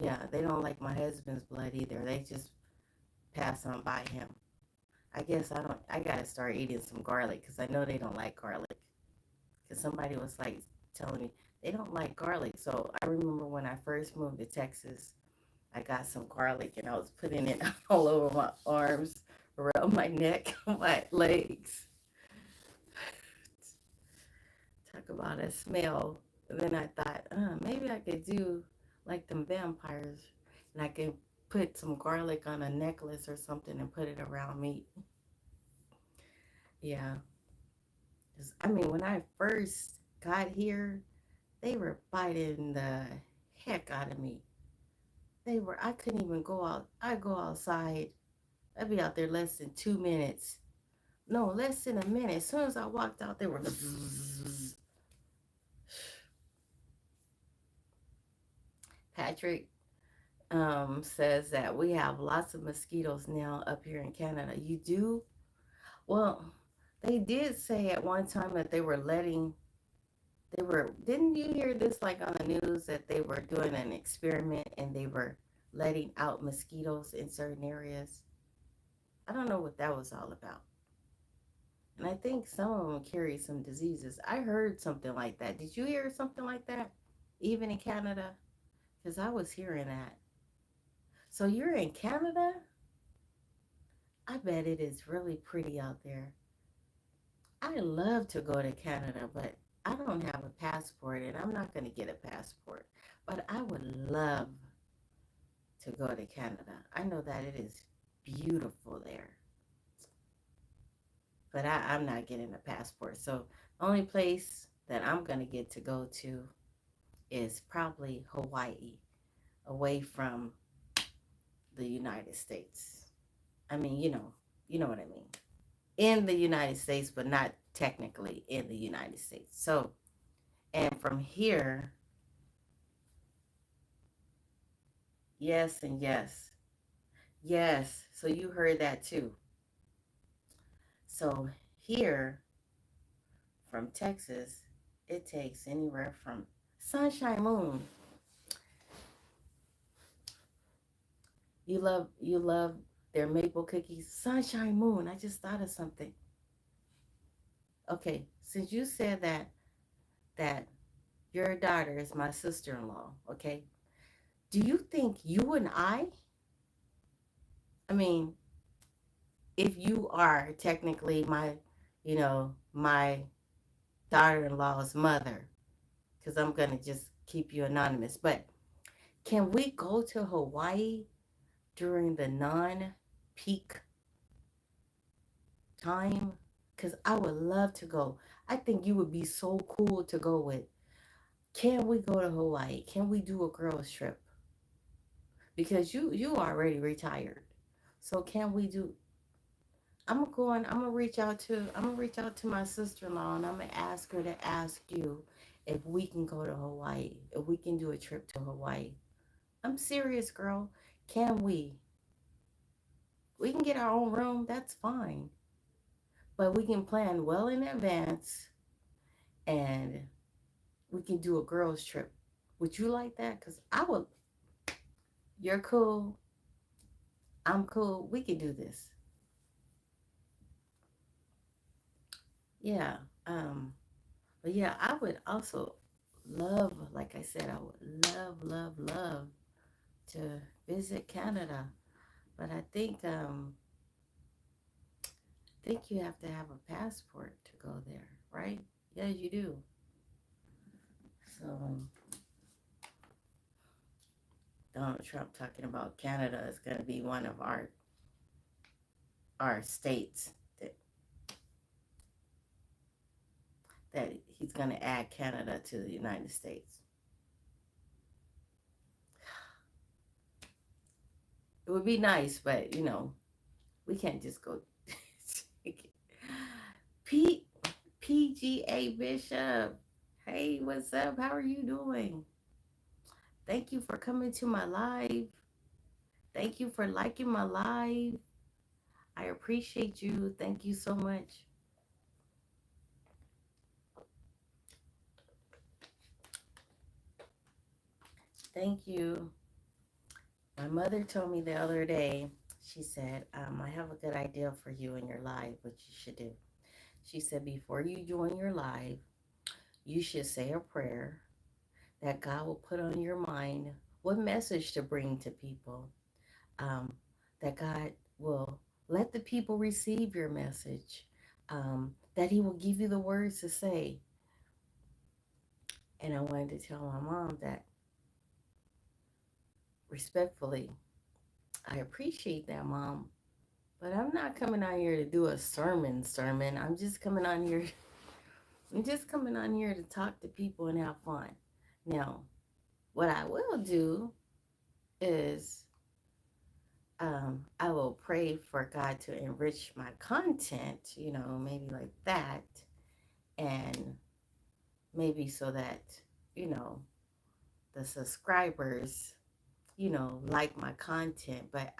Yeah, they don't like my husband's blood either. They just pass on by him. I guess I gotta start eating some garlic because I know they don't like garlic. Because somebody was like telling me they don't like garlic. So I remember when I first moved to Texas, I got some garlic and I was putting it all over my arms, around my neck, my legs. Talk about a smell. And then I thought, maybe I could do like them vampires and I could put some garlic on a necklace or something and put it around me. Yeah. I mean, when I first got here, they were biting the heck out of me. I couldn't even go out. I'd go outside. I'd be out there less than 2 minutes. No, less than a minute. As soon as I walked out, they were. Patrick says that we have lots of mosquitoes now up here in Canada. You do? Well, they did say at one time that didn't you hear this like on the news that they were doing an experiment and they were letting out mosquitoes in certain areas? I don't know what that was all about. And I think some of them carry some diseases. I heard something like that. Did you hear something like that? Even in Canada? Because I was hearing that. So you're in Canada? I bet it is really pretty out there. I love to go to Canada, but I don't have a passport and I'm not going to get a passport. But I would love to go to Canada. I know that it is beautiful there, but I'm not getting a passport. So the only place that I'm going to get to go to is probably Hawaii, away from the United States. I mean, you know what I mean. In the United States, but not technically in the United States. So, and from here, yes and yes. Yes. So you heard that too. So here from Texas, it takes anywhere from Sunshine Moon. You love their maple cookies. Sunshine Moon. I just thought of something. Okay, since you said that your daughter is my sister-in-law, okay? Do you think you and I mean, if you are technically my daughter-in-law's mother, because I'm gonna just keep you anonymous, but can we go to Hawaii during the non-peak time? Because I would love to go. I think you would be so cool to go with. Can we go to Hawaii? Can we do a girls trip? Because you already retired. So can we do I'm gonna reach out to my sister-in-law and I'm gonna ask her to ask you if we can go to Hawaii, if we can do a trip to Hawaii. I'm serious, girl. Can we? We can get our own room, that's fine. But we can plan well in advance and we can do a girls trip. Would you like that? Because I would. You're cool. I'm cool. We can do this. Yeah. But yeah, I would also love, like I said, I would love to visit Canada. But I think you have to have a passport to go there, right? Yeah, you do. So Donald Trump talking about Canada is going to be one of our states that he's going to add Canada to the United States. It would be nice, but we can't just go. P PGA Bishop, hey, what's up? How are you doing? Thank you for coming to my live. Thank you for liking my live. I appreciate you. Thank you so much. Thank you. My mother told me the other day, She said, I have a good idea for you in your live, what you should do. She said, before you join your live, you should say a prayer that God will put on your mind what message to bring to people, um, that God will let the people receive your message, that He will give you the words to say. And I wanted to tell my mom that respectfully, I appreciate that, Mom, but I'm not coming on here to do a sermon. I'm just coming on here to talk to people and have fun. Now, what I will do is I will pray for God to enrich my content, maybe like that. And maybe so that, you know, the subscribers, like my content. But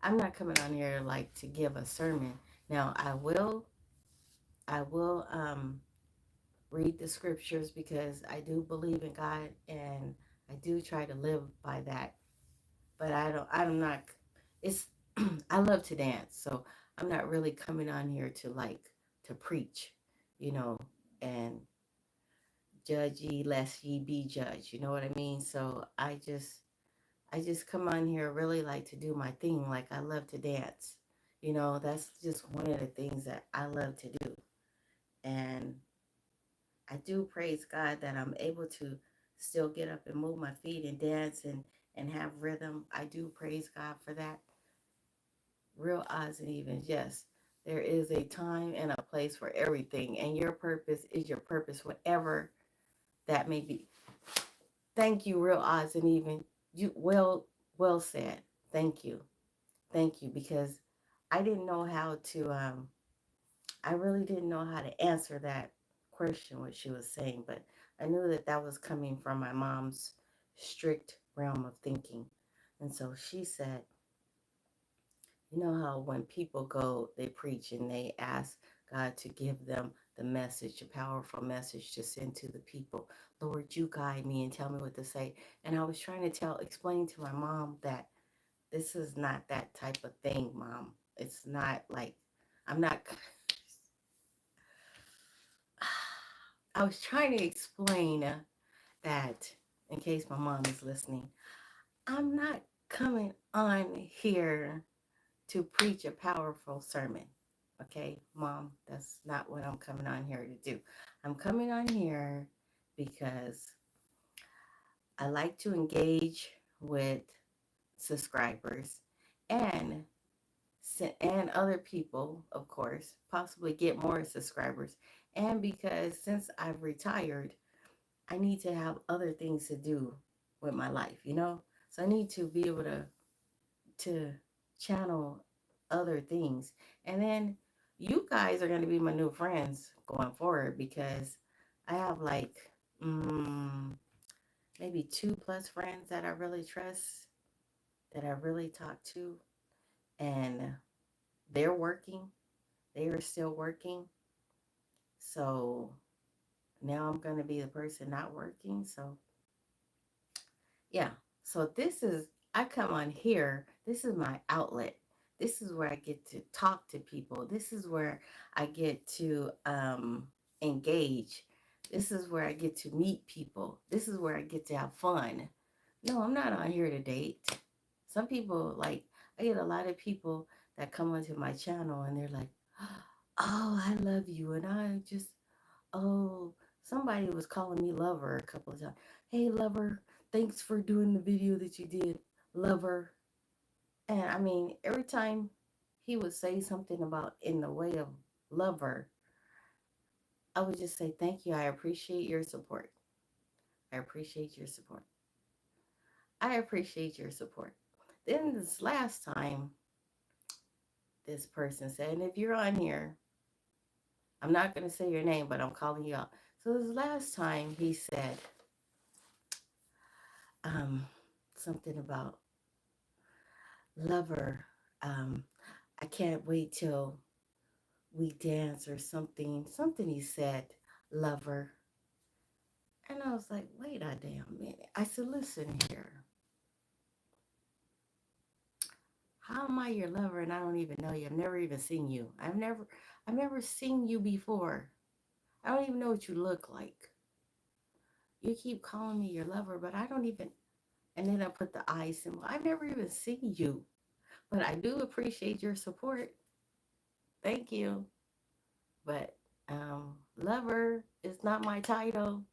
I'm not coming on here like to give a sermon. Now I will read the scriptures because I do believe in God and I do try to live by that. But I'm not, it's, I love to dance. So I'm not really coming on here to to preach, you know, and judge ye lest ye be judged. You know what I mean? So I just come on here really like to do my thing. Like I love to dance. That's just one of the things that I love to do. And I do praise God that I'm able to still get up and move my feet and dance and have rhythm. I do praise God for that. Real odds and evens. Yes, there is a time and a place for everything, and your purpose is your purpose, whatever that may be. Thank you, real odds and even. You well said. Thank you. Thank you, because I didn't know how to I really didn't know how to answer that question, what she was saying, but I knew that that was coming from my mom's strict realm of thinking. And so she said, you know how when people go, they preach and they ask God to give them the message, a powerful message to send to the people. Lord, you guide me and tell me what to say. And I was trying to explain to my mom that this is not that type of thing, Mom. It's not like, I'm not, I was trying to explain that, in case my mom is listening, I'm not coming on here to preach a powerful sermon. Okay, Mom, that's not what I'm coming on here to do. I'm coming on here because I like to engage with subscribers and and other people, of course, possibly get more subscribers. And because since I've retired, I need to have other things to do with my life. So I need to be able to channel other things. And then you guys are going to be my new friends going forward because I have like maybe 2+ friends that I really trust, that I really talk to, and they're working. They are still working. So now I'm going to be the person not working. So yeah. So I come on here. This is my outlet. This is where I get to talk to people. This is where I get to engage. This is where I get to meet people. This is where I get to have fun. No, I'm not on here to date. Some people, like, I get a lot of people that come onto my channel and they're like, oh, I love you. And I just, oh, somebody was calling me lover a couple of times. Hey, lover, thanks for doing the video that you did, lover. And I mean, every time he would say something about in the way of lover, I would just say, thank you. I appreciate your support. I appreciate your support. I appreciate your support. Then this last time, this person said, and if you're on here, I'm not going to say your name, but I'm calling you out. So this last time he said um, something about lover. Um, I can't wait till we dance or something. Something he said, lover. And I was like, wait a damn minute. I said, listen here. How am I your lover and I don't even know you? I've never even seen you. I've never seen you before. I don't even know what you look like. You keep calling me your lover, but I don't even, and then I put the I symbol. I've never even seen you, but I do appreciate your support. Thank you. But lover is not my title,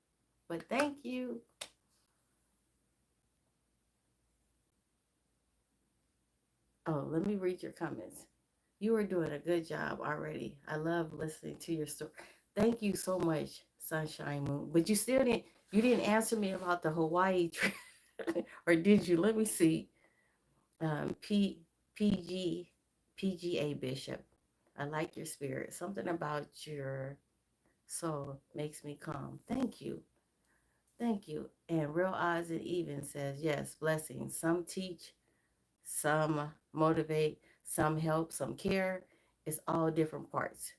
but thank you. Oh, let me read your comments. You are doing a good job already. I love listening to your story. Thank you so much, Sunshine Moon. But you didn't answer me about the Hawaii trip. Or did you? Let me see. P PG PGA Bishop. I like your spirit. Something about your soul makes me calm. Thank you. Thank you. And Real Odds and Even says, yes, blessings. Some teach, some motivate, some help, some care. It's all different parts.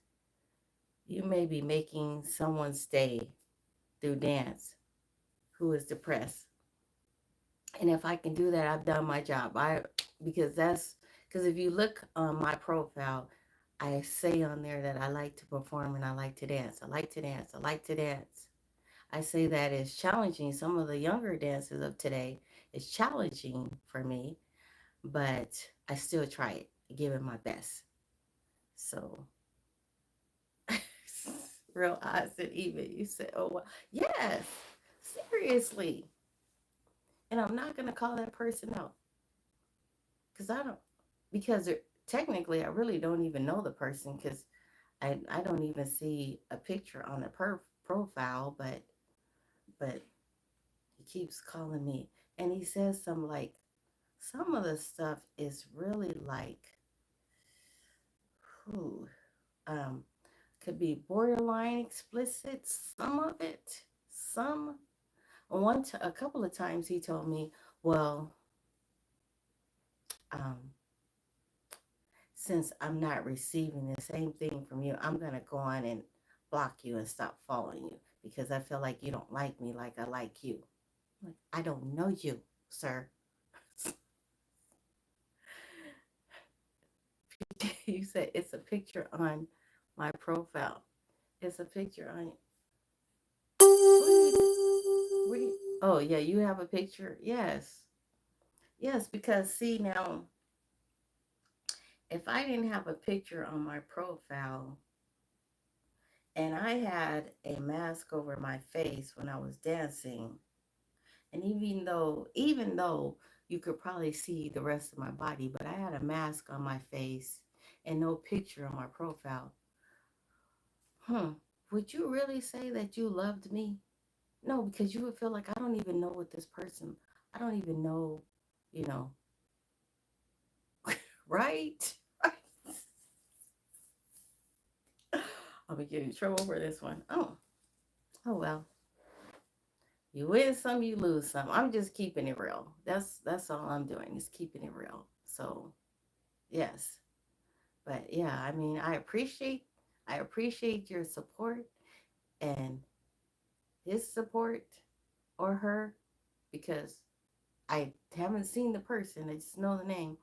You may be making someone stay through dance who is depressed. And if I can do that, I've done my job. Because if you look on my profile, I say on there that I like to perform and I like to dance. I like to dance. I like to dance. I say that is challenging. Some of the younger dancers of today is challenging for me, but I still try it. I give it my best. So real odds and even. You said, oh, well, yes, seriously. And I'm not going to call that person out because I don't, because technically I really don't even know the person because I don't even see a picture on the profile, but he keeps calling me and he says some like, some of the stuff is really like, who, um, could be borderline explicit, some of it, some. A couple of times he told me, well, um, since I'm not receiving the same thing from you, I'm gonna go on and block you and stop following you because I feel like you don't like me like I like you. Like, I don't know you, sir. You said it's a picture on my profile. It's a picture on. Oh yeah, you have a picture. Yes, yes. Because see now, if I didn't have a picture on my profile and I had a mask over my face when I was dancing, and even though you could probably see the rest of my body, but I had a mask on my face and no picture on my profile. Hmm. Would you really say that you loved me? No, because you would feel like I don't even know what this person, I don't even know, you know, right? I'll be getting in trouble for this one. Oh well. You win some, you lose some. I'm just keeping it real. That's all I'm doing is keeping it real. So yes. But yeah, I mean I appreciate your support and his support or her because I haven't seen the person. I just know the name.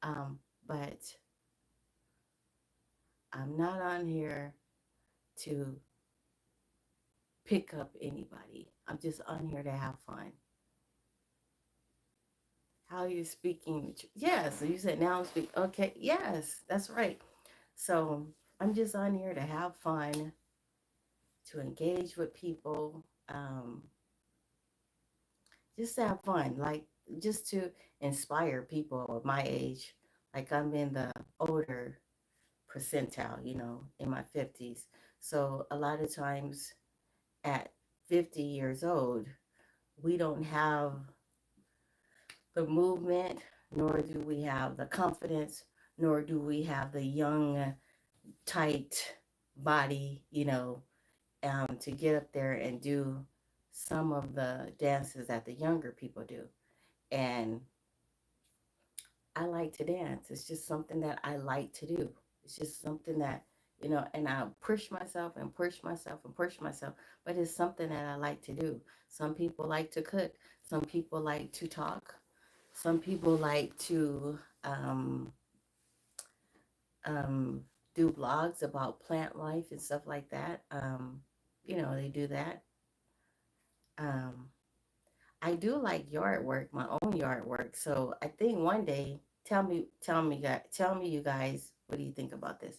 But I'm not on here to pick up anybody. I'm just on here to have fun. How you're speaking? Yes, you said now I'm speaking. Okay, yes, that's right. So I'm just on here to have fun, to engage with people, just to have fun, like just to inspire people of my age. Like I'm in the older percentile, in my 50s. So a lot of times at 50 years old, we don't have the movement, nor do we have the confidence, nor do we have the young, tight body, to get up there and do some of the dances that the younger people do. And I like to dance. It's just something that I like to do. It's just something that, and I push myself and push myself and push myself, but it's something that I like to do. Some people like to cook. Some people like to talk. Some people like to um, um, do blogs about plant life and stuff like that. They do that. Um, I do like yard work, my own yard work. So I think one day, tell me, you guys, what do you think about this?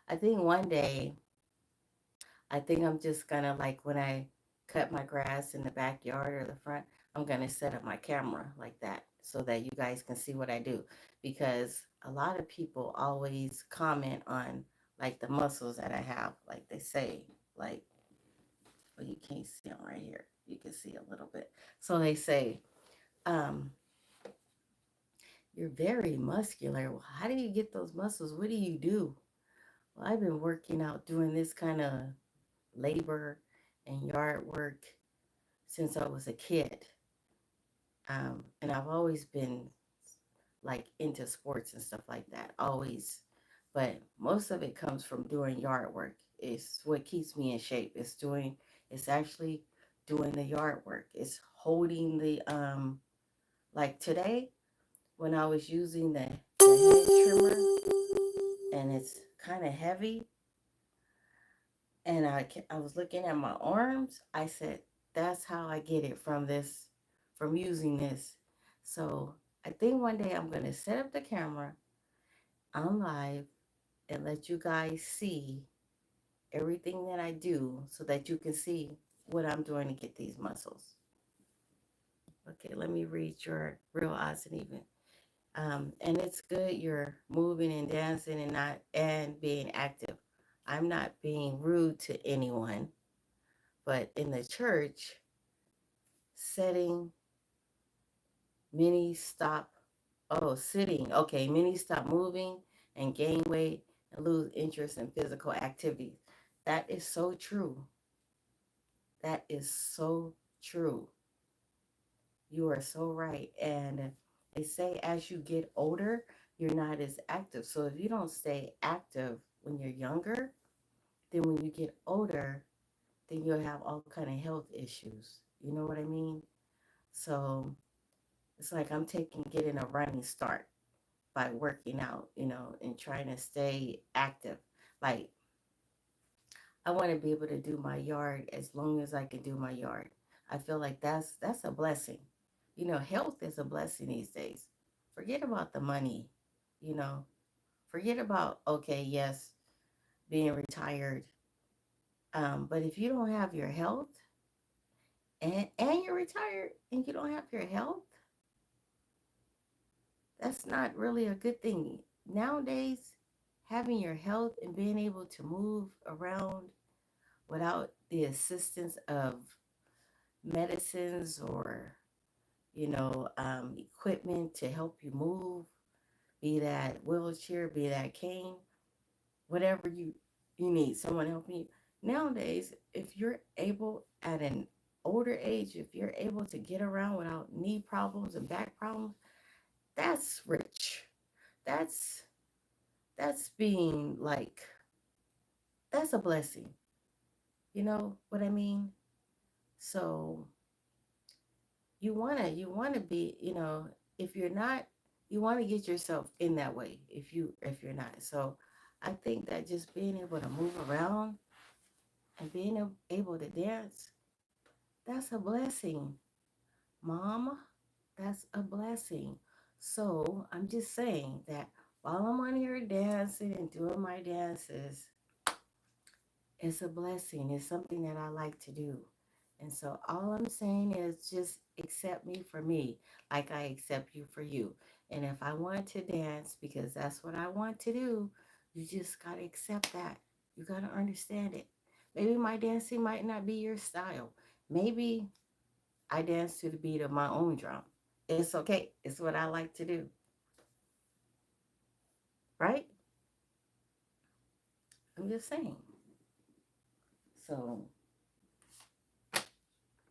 I think one day, I think I'm just gonna like when I cut my grass in the backyard or the front, I'm gonna set up my camera like that so that you guys can see what I do. Because a lot of people always comment on like the muscles that I have, like they say, like, well, you can't see them right here. You can see a little bit. So they say, um, you're very muscular. Well, how do you get those muscles? What do you do? Well, I've been working out doing this kind of labor and yard work since I was a kid. And I've always been like into sports and stuff like that, always. But most of it comes from doing yard work. It's what keeps me in shape. It's actually doing the yard work. It's holding like today when I was using the head trimmer and it's kind of heavy. And I was looking at my arms. I said, that's how I get it from using this. So I think one day I'm going to set up the camera on live and let you guys see everything that I do so that you can see what I'm doing to get these muscles. Okay, let me read your real odds and even. And it's good you're moving and dancing and being active. I'm not being rude to anyone, but in the church setting, many stop. Oh, sitting. Okay, many stop moving and gain weight and lose interest in physical activities. That is so true. That is so true. You are so right. And they say as you get older, you're not as active. So if you don't stay active when you're younger, then when you get older, then you'll have all kind of health issues. You know what I mean? So it's like getting a running start by working out, and trying to stay active. Like I want to be able to do my yard as long as I can do my yard. I feel like that's a blessing. Health is a blessing these days. Forget about the money, you know. Forget about okay, yes, being retired. But if you don't have your health and you're retired and you don't have your health, that's not really a good thing. Nowadays, having your health and being able to move around without the assistance of medicines or equipment to help you move, be that wheelchair, be that cane, whatever you need, someone helping you. Nowadays, if you're able at an older age, if you're able to get around without knee problems and back problems, that's rich. That's that's being like that's a blessing. You know what I mean? So you wanna be, if you're not, you want to get yourself in that way if you're not. So I think that just being able to move around and being able to dance, that's a blessing, mom. That's a blessing. So I'm just saying that while I'm on here dancing and doing my dances, it's a blessing. It's something that I like to do. And so all I'm saying is just accept me for me, like I accept you for you. And if I want to dance because that's what I want to do, you just got to accept that. You got to understand it. Maybe my dancing might not be your style. Maybe I dance to the beat of my own drum. It's okay. It's what I like to do, right? I'm just saying. So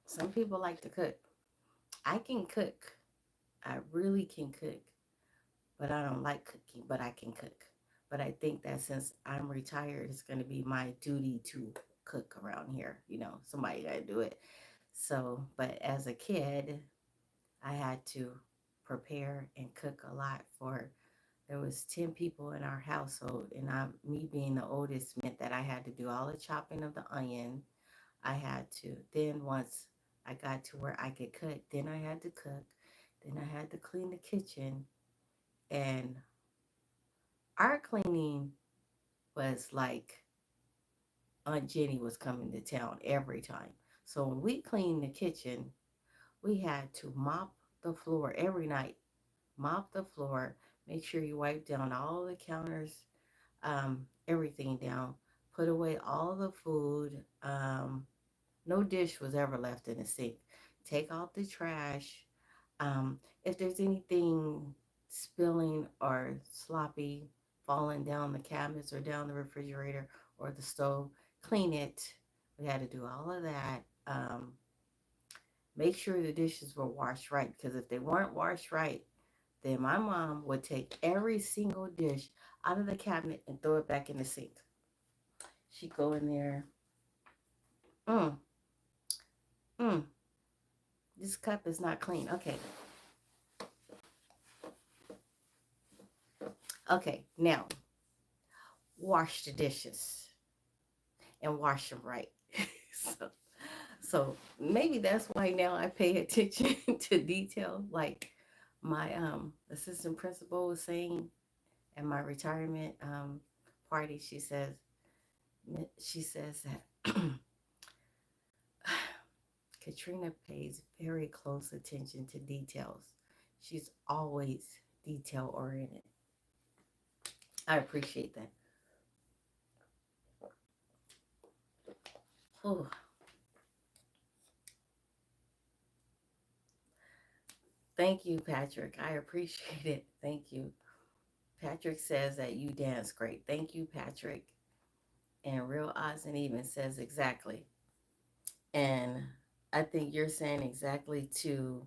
some people like to cook. I can cook. I really can cook, but I don't like cooking, but I can cook. But I think that since I'm retired, it's going to be my duty to cook around here. Somebody got to do it. So, but as a kid, I had to prepare and cook a lot for There was 10 people in our household, and me being the oldest meant that I had to do all the chopping of the onion. I had to, then once I got to where I could cook, then I had to cook. Then I had to clean the kitchen. And our cleaning was like Aunt Jenny was coming to town every time. So when we cleaned the kitchen, we had to mop the floor every night. Mop the floor, make sure you wipe down all the counters, everything down, put away all the food. No dish was ever left in the sink. Take out the trash. If there's anything spilling or sloppy falling down the cabinets or down the refrigerator or the stove, clean it. We had to do all of that. Make sure the dishes were washed right, because if they weren't washed right, then my mom would take every single dish out of the cabinet and throw it back in the sink. She'd go in there, mm, mm, this cup is not clean. Okay, okay, now wash the dishes and wash them right. so, so maybe that's why now I pay attention to detail. Like my assistant principal was saying at my retirement party, she says that Katrina pays very close attention to details. She's always detail oriented. I appreciate that. Oh, thank you, Patrick. I appreciate it. Thank you. Patrick says that you dance great. Thank you, Patrick. And Real Odds and Even says exactly. And I think you're saying exactly too.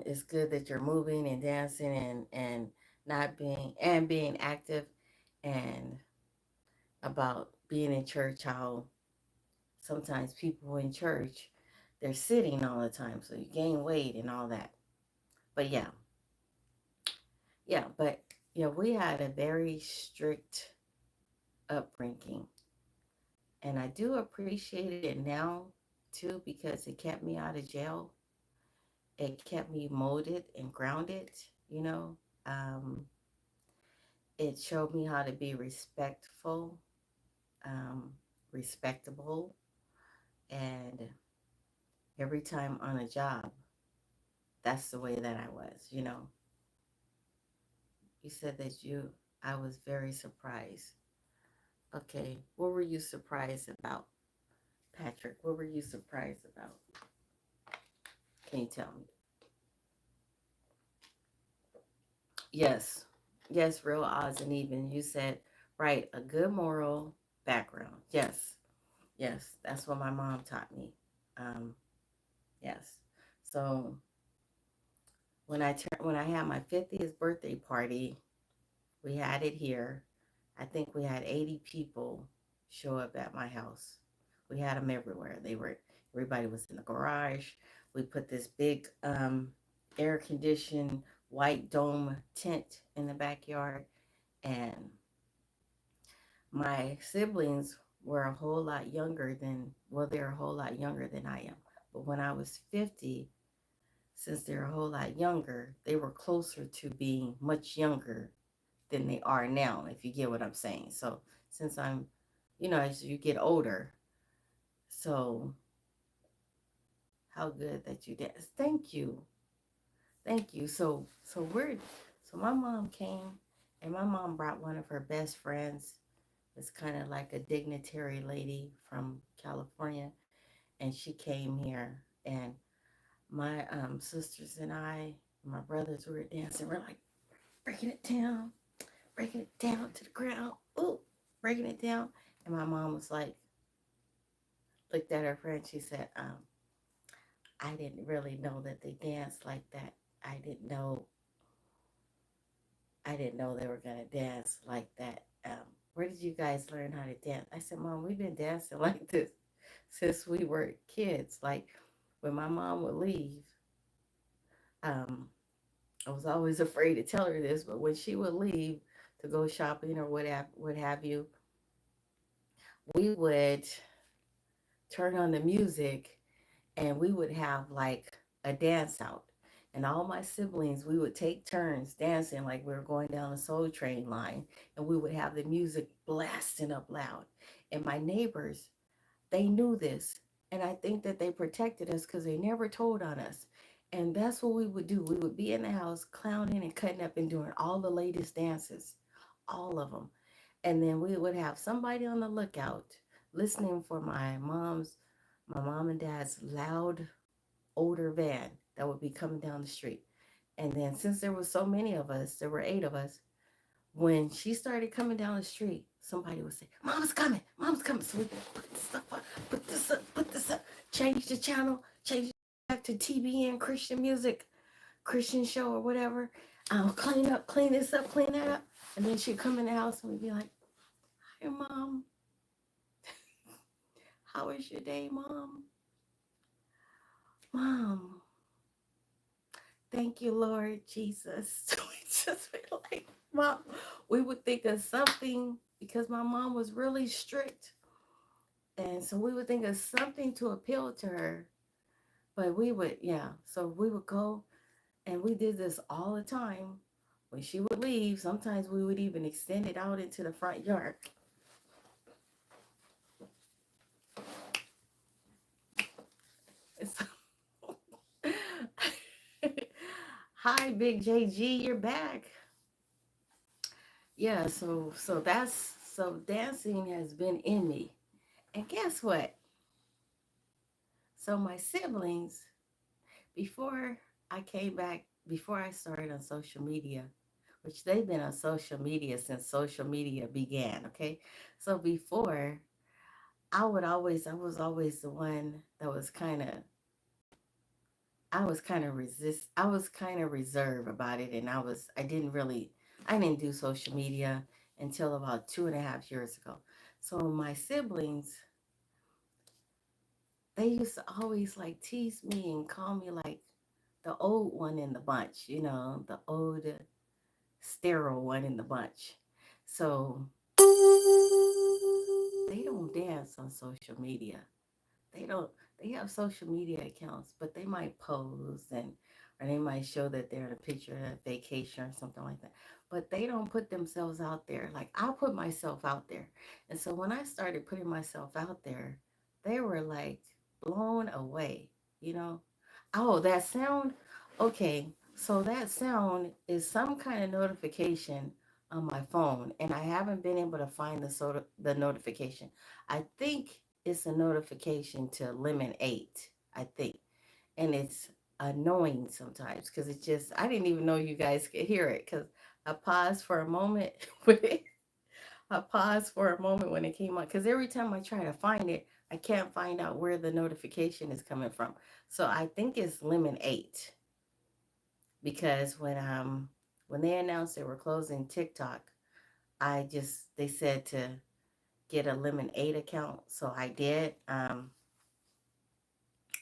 It's good that you're moving and dancing and not being active, and about being in church, how sometimes people in church, they're sitting all the time, so you gain weight and all that. But yeah, but we had a very strict upbringing, and I do appreciate it now too, because it kept me out of jail. It kept me molded and grounded. you know um, it showed me how to be respectful, um, respectable, and every time on a job, that's the way that I was. You said that I was very surprised. Okay, what were you surprised about, Patrick? What were you surprised about? Can you tell me? Yes, yes, Real Odds and Even. You said, right, a good moral background. Yes, yes, that's what my mom taught me. Um, yes. So when I had my 50th birthday party, we had it here. I think we had 80 people show up at my house. We had them everywhere. Everybody was in the garage. We put this big air conditioned white dome tent in the backyard. And my siblings were a whole lot younger they're a whole lot younger than I am. But when I was 50, since they're a whole lot younger, they were closer to being much younger than they are now, if you get what I'm saying. So since as you get older, so how good that you dance. Thank you. Thank you. So my mom came, and my mom brought one of her best friends. It's kind of like a dignitary lady from California, and she came here, and my sisters and my brothers were dancing. We're like breaking it down to the ground. Ooh, breaking it down. And my mom was like, looked at her friend. She said, I didn't really know that they danced like that. I didn't know. I didn't know they were gonna dance like that. Where did you guys learn how to dance? I said, Mom, we've been dancing like this since we were kids. Like when my mom would leave, um, I was always afraid to tell her this, but when she would leave to go shopping or what have you, we would turn on the music and we would have like a dance out. And all my siblings, we would take turns dancing like we were going down a Soul Train line, and we would have the music blasting up loud. And my neighbors, they knew this, and I think that they protected us because they never told on us. And that's what we would do. We would be in the house clowning and cutting up and doing all the latest dances, all of them. And then we would have somebody on the lookout listening for my mom and dad's loud older van that would be coming down the street. And then since there was so many of us, there were 8 of us, when she started coming down the street, somebody would say, Mama's coming, Mama's coming. So we would put this stuff up, put this up, put this up, change the channel, change it back to TBN Christian music, Christian show or whatever. Clean up, clean this up, clean that up. And then she'd come in the house and we'd be like, Hey mom, how was your day, mom? Mom, thank you, Lord Jesus. We just be like, Mom, we would think of something because my mom was really strict. And so we would think of something to appeal to her. But we would, yeah. So we would go and we did this all the time. When she would leave, sometimes we would even extend it out into the front yard. So, hi, Big JG, you're back. Yeah, so dancing has been in me. And guess what? So my siblings, before I came back, before I started on social media, which they've been on social media since social media began, okay? So before, I was always the one that was kind of, I was kind of reserved about it. And I didn't do social media until about 2.5 years ago. So my siblings, they used to always like tease me and call me like the old one in the bunch, the old sterile one in the bunch. So they don't dance on social media. They don't they have social media accounts, but they might pose and or they might show that they're in a picture of vacation or something like that. But they don't put themselves out there. Like I put myself out there. And so when I started putting myself out there, they were like blown away, you know. Oh, that sound? Okay. So that sound is some kind of notification on my phone, and I haven't been able to find the notification. I think it's a notification to Lemon 8, I think. And it's annoying sometimes because it just, I didn't even know you guys could hear it because I paused for a moment when I paused for a moment when it came on because every time I try to find it, I can't find out where the notification is coming from. So I think it's Lemon 8 because when they announced they were closing TikTok, they said to get a Lemon 8 account. So I did. I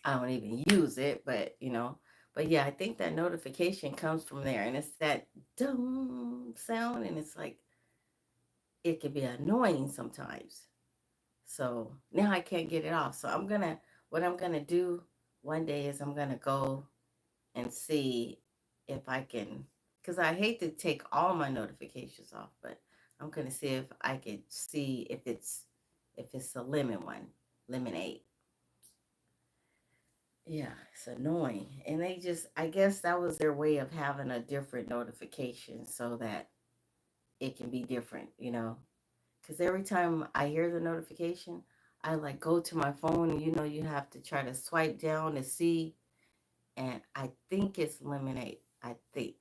don't even use it, but yeah, I think that notification comes from there, and it's that dum sound, and it's like it can be annoying sometimes. So now I can't get it off. So what I'm gonna do one day is I'm gonna go and see if I can, because I hate to take all my notifications off, but I'm gonna see if I could see if it's a lemon one, Lemon 8. Yeah, it's annoying. And I guess that was their way of having a different notification so that it can be different, you know? Because every time I hear the notification, I like go to my phone and you have to try to swipe down to see. And I think it's Lemonade. I think.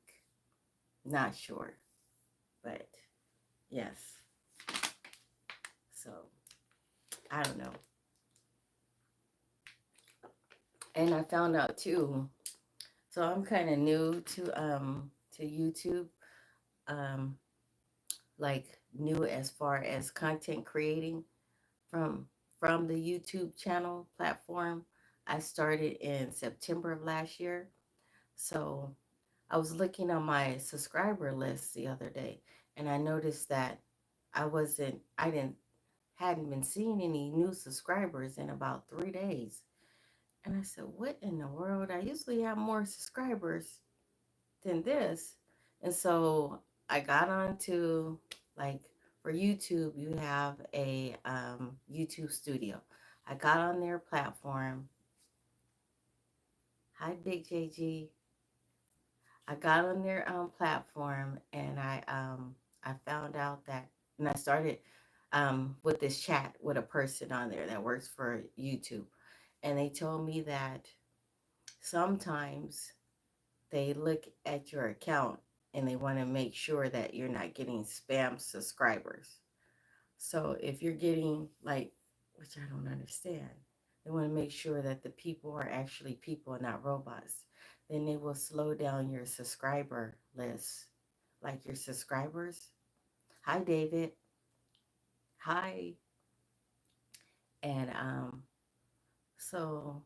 Not sure. But yes. So I don't know. And I found out too. So I'm kind of new to YouTube. Um like new as far as content creating from from the YouTube channel platform. I started in September of last year. So I was looking on my subscriber list the other day, and I noticed that I didn't, hadn't been seeing any new subscribers in about 3 days. And I said, what in the world? I usually have more subscribers than this. And so I got onto, like, for YouTube, you have a YouTube studio. I got on their platform. Hi, Big JG. I got on their platform, and I found out that, and I started with this chat with a person on there that works for YouTube, and they told me that sometimes they look at your account and they want to make sure that you're not getting spam subscribers. So if you're getting, like, which I don't understand, they want to make sure that the people are actually people and not robots. Then they will slow down your subscriber list, like your subscribers. Hi, David. Hi. And so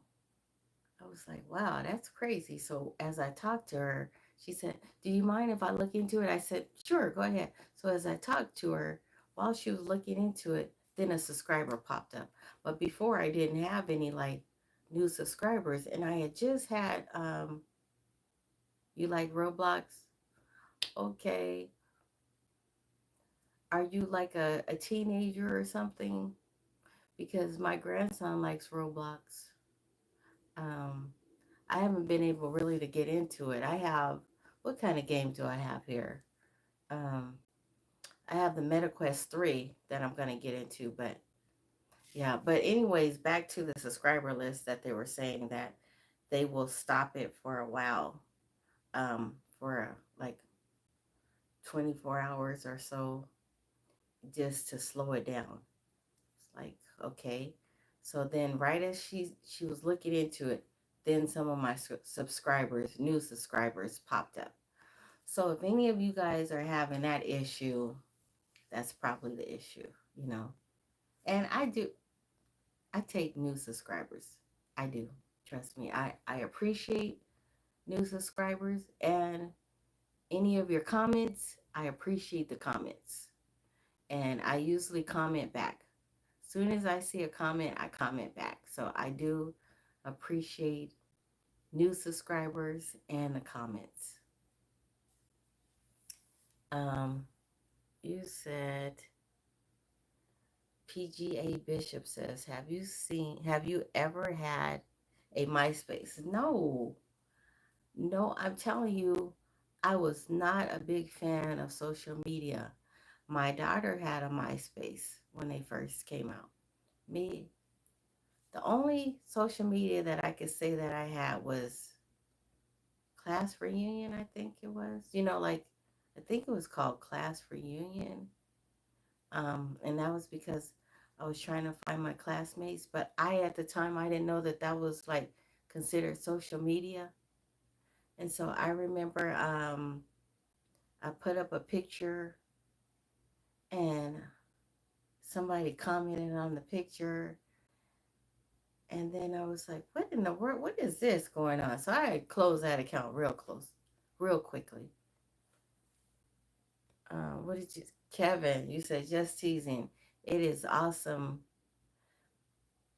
I was like, wow, that's crazy. So as I talked to her, she said, do you mind if I look into it? I said, sure, go ahead. So as I talked to her, while she was looking into it, then a subscriber popped up. But before, I didn't have any, like, new subscribers. And I had just had, you like Roblox? Okay. Are you like a teenager or something? Because my grandson likes Roblox. Um, I haven't been able really to get into it. I have, what kind of game do I have here? Um, I have the MetaQuest 3 that I'm going to get into, but yeah. But anyways, back to the subscriber list, that they were saying that they will stop it for a while, for like 24 hours or so, just to slow it down. It's like, okay. So then right as she was looking into it, then some of my subscribers, new subscribers, popped up. So if any of you guys are having that issue, that's probably the issue, you know. And I take new subscribers. I do. Trust me. I appreciate new subscribers, and any of your comments, I appreciate the comments. And I usually comment back. As soon as I see a comment, I comment back. So I do appreciate new subscribers and the comments. Um, you said PGA Bishop says, have you ever had a MySpace? No, no, I'm telling you, I was not a big fan of social media. My daughter had a MySpace when they first came out. Me, the only social media that I could say that I had was Class Reunion, I think it was. Like, I think it was called Class Reunion. And that was because I was trying to find my classmates, but at the time, I didn't know that that was, like, considered social media. And so I remember I put up a picture, and somebody commented on the picture. And then I was like, what in the world? What is this going on? So I closed that account real quickly. What did you, Kevin, you said just teasing. It is awesome.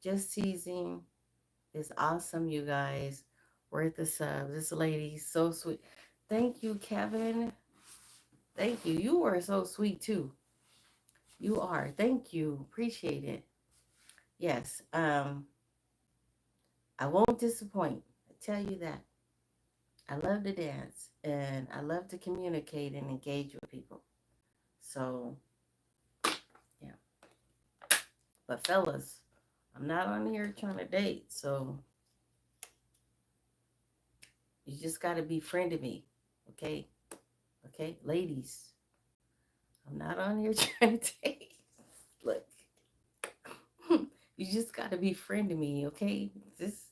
Just teasing is awesome, you guys. Worth the sub. This lady, so sweet. Thank you, Kevin. Thank you. You are so sweet too. You are. Thank you. Appreciate it. Yes. I won't disappoint. I tell you that. I love to dance, and I love to communicate and engage with people. So, yeah. But fellas, I'm not on here trying to date. So you just got to be friend of me. Okay? Okay? Ladies, I'm not on here trying to date. Look, you just got to be friend of me. Okay? Just,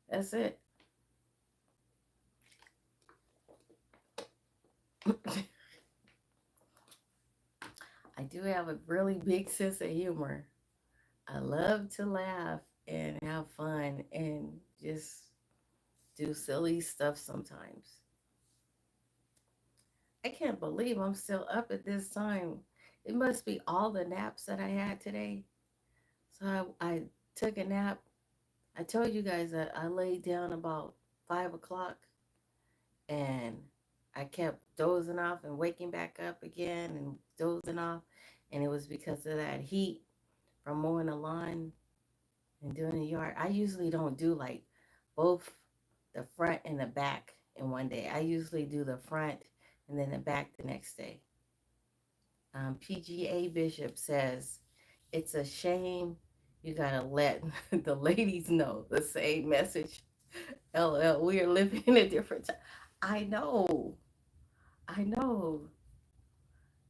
that's it. I do have a really big sense of humor. I love to laugh and have fun and just do silly stuff sometimes. I can't believe I'm still up at this time. It must be all the naps that I had today. So I took a nap. I told you guys that I laid down about 5 o'clock and I kept dozing off and waking back up again and dozing off. And it was because of that heat from mowing the lawn and doing the yard. I usually don't do like both the front and the back in one day. I usually do the front and then the back the next day. PGA Bishop says, it's a shame you gotta let the ladies know the same message. LL, we are living in a different time. I know, I know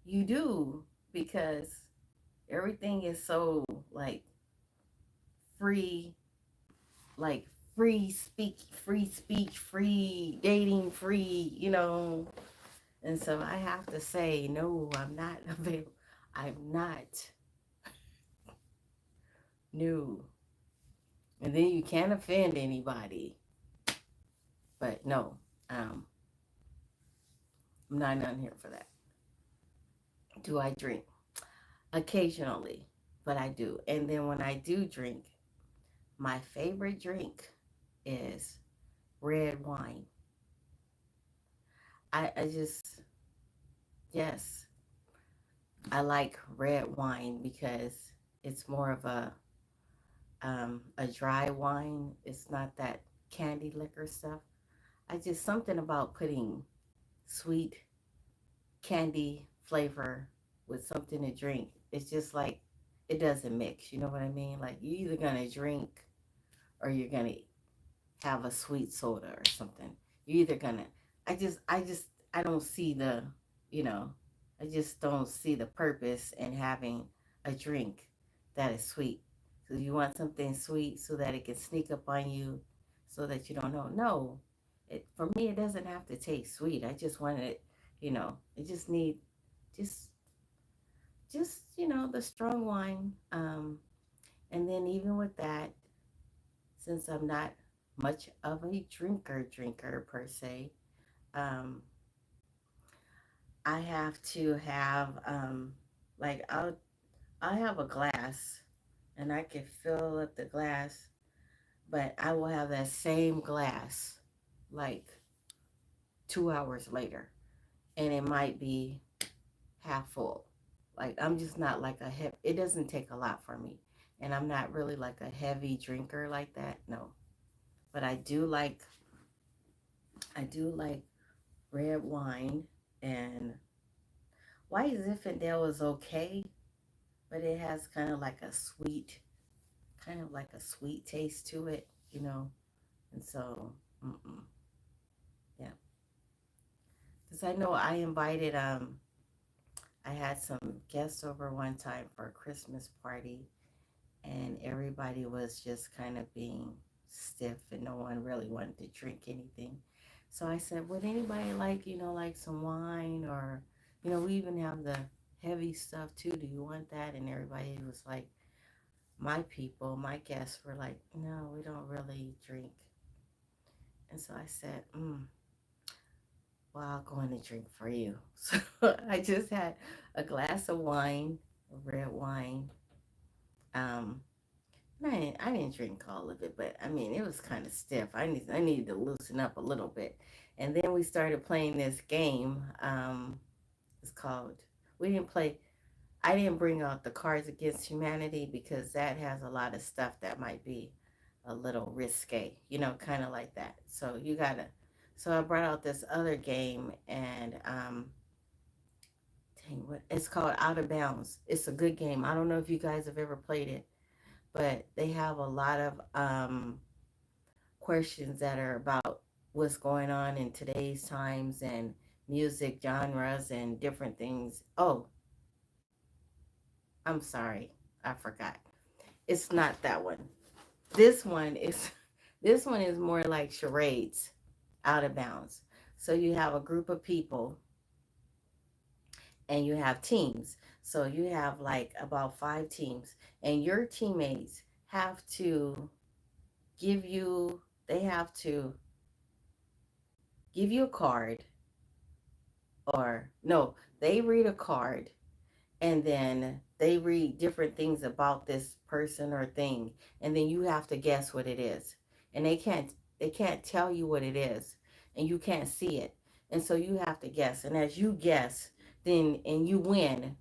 you do because everything is so like free, like free speech, free dating, free, And so I have to say, no, I'm not available. I'm not new. And then you can't offend anybody. But no, um, I'm not on here for that. Do I drink? Occasionally, but I do. And then when I do drink, my favorite drink is red wine. I just, yes, I like red wine because it's more of a dry wine. It's not that candy liquor stuff. I just something about putting sweet candy flavor with something to drink. It's just like it doesn't mix. You know what I mean? Like you're either gonna drink or you're gonna have a sweet soda or something. You're either gonna. I don't see the, you know, I just don't see the purpose in having a drink that is sweet. So you want something sweet so that it can sneak up on you, so that you don't know. No, for me it doesn't have to taste sweet. I just want it, it just need just the strong wine. And then even with that, since I'm not much of a drinker per se, um, I have to have like I'll have a glass and I can fill up the glass, but I will have that same glass like 2 hours later, and it might be half full. Like I'm just not like it doesn't take a lot for me, and I'm not really like a heavy drinker like that. No, but I do like red wine, and White Zinfandel is okay, but it has kind of like a sweet taste to it. And so, yeah. Because I know I had some guests over one time for a Christmas party, and everybody was just kind of being stiff, and no one really wanted to drink anything. So I said, would anybody like some wine, or, we even have the heavy stuff too. Do you want that? And everybody was like, my guests were like, no, we don't really drink. And so I said, well, I'll go in and drink for you. So I just had a glass of wine, red wine. Um, I didn't drink all of it, but I mean, it was kind of stiff. I needed to loosen up a little bit. And then we started playing this game. It's called, we didn't play, I didn't bring out the Cards Against Humanity because that has a lot of stuff that might be a little risque, kind of like that. So I brought out this other game, and dang, what it's called, Out of Bounds. It's a good game. I don't know if you guys have ever played it, but they have a lot of questions that are about what's going on in today's times and music genres and different things. Oh, I'm sorry, I forgot. It's not that one. This one is this one is more like charades, Out of Bounds. So you have a group of people and you have teams. So you have like about 5 teams, and your teammates have to give you, they have to give you a card, or no, they read a card, and then they read different things about this person or thing, and then you have to guess what it is. And they can't tell you what it is, and you can't see it. And so you have to guess. And as you guess, then and you win,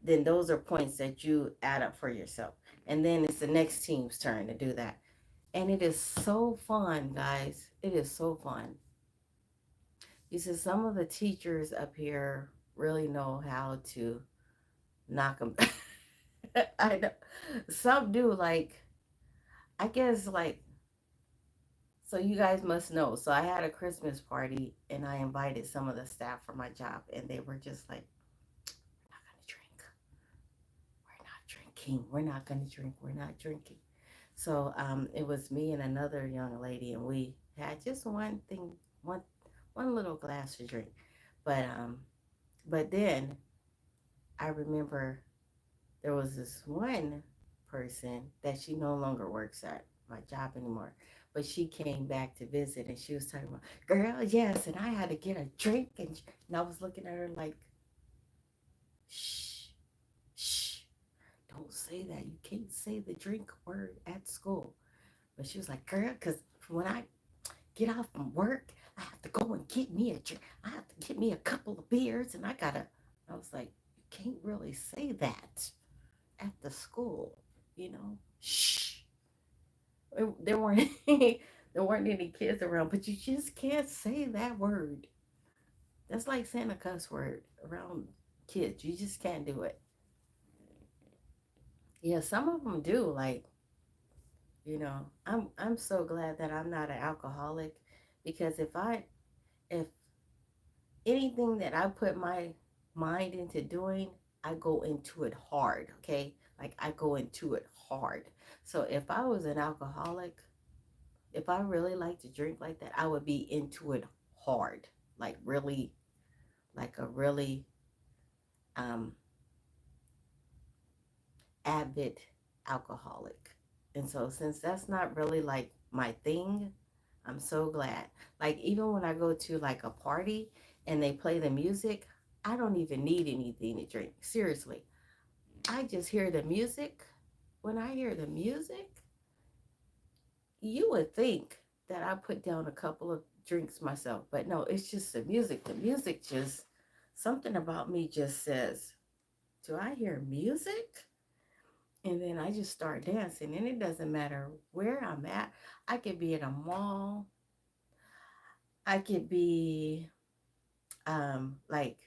then those are points that you add up for yourself. And then it's the next team's turn to do that. And it is so fun, guys. It is so fun. You see, some of the teachers up here really know how to knock them. I know some do. Like, I guess, like, so you guys must know. So I had a Christmas party, and I invited some of the staff for my job, and they were just like, "We're not gonna drink. We're not drinking. We're not gonna drink. We're not drinking." So it was me and another young lady, and we had just one thing, one little glass to drink. But then I remember there was this one person that she no longer works at my job anymore. But she came back to visit, and she was talking about, girl, yes, and I had to get a drink. And I was looking at her like, shh, shh, don't say that. You can't say the drink word at school. But she was like, girl, because when I get off from work, I have to go and get me a drink. I have to get me a couple of beers, and I was like, you can't really say that at the school, you know. Shh. There weren't there weren't any kids around, but you just can't say that word. That's like saying a cuss word around kids. You just can't do it. Yeah, some of them do. Like, I'm so glad that I'm not an alcoholic, because if anything that I put my mind into doing, I go into it hard. Okay, like I go into it hard. So if I was an alcoholic, if I really like to drink like that, I would be into it hard, like really, like a really um, avid alcoholic. And so, since that's not really like my thing, I'm so glad. Like, even when I go to like a party and they play the music, I don't even need anything to drink. Seriously, I just hear the music. When I hear the music, you would think that I put down a couple of drinks myself, but no, it's just the music. The music just, something about me just says, do I hear music? And then I just start dancing, and it doesn't matter where I'm at. I could be at a mall. I could be, like,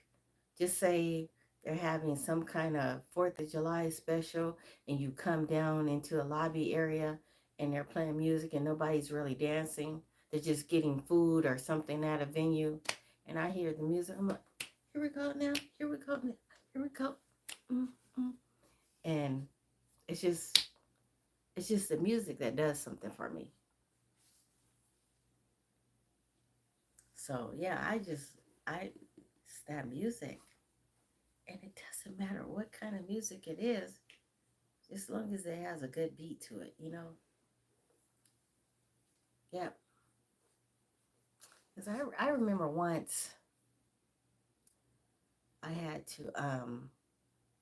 just say they're having some kind of 4th of July special, and you come down into the lobby area, and they're playing music, and nobody's really dancing. They're just getting food or something at a venue. And I hear the music. I'm like, here we go now. Here we go now. Here we go. Mm-hmm. And it's just, it's just the music that does something for me. So yeah, it's that music. And it doesn't matter what kind of music it is, as long as it has a good beat to it, you know? Yeah. Because I remember once I had to,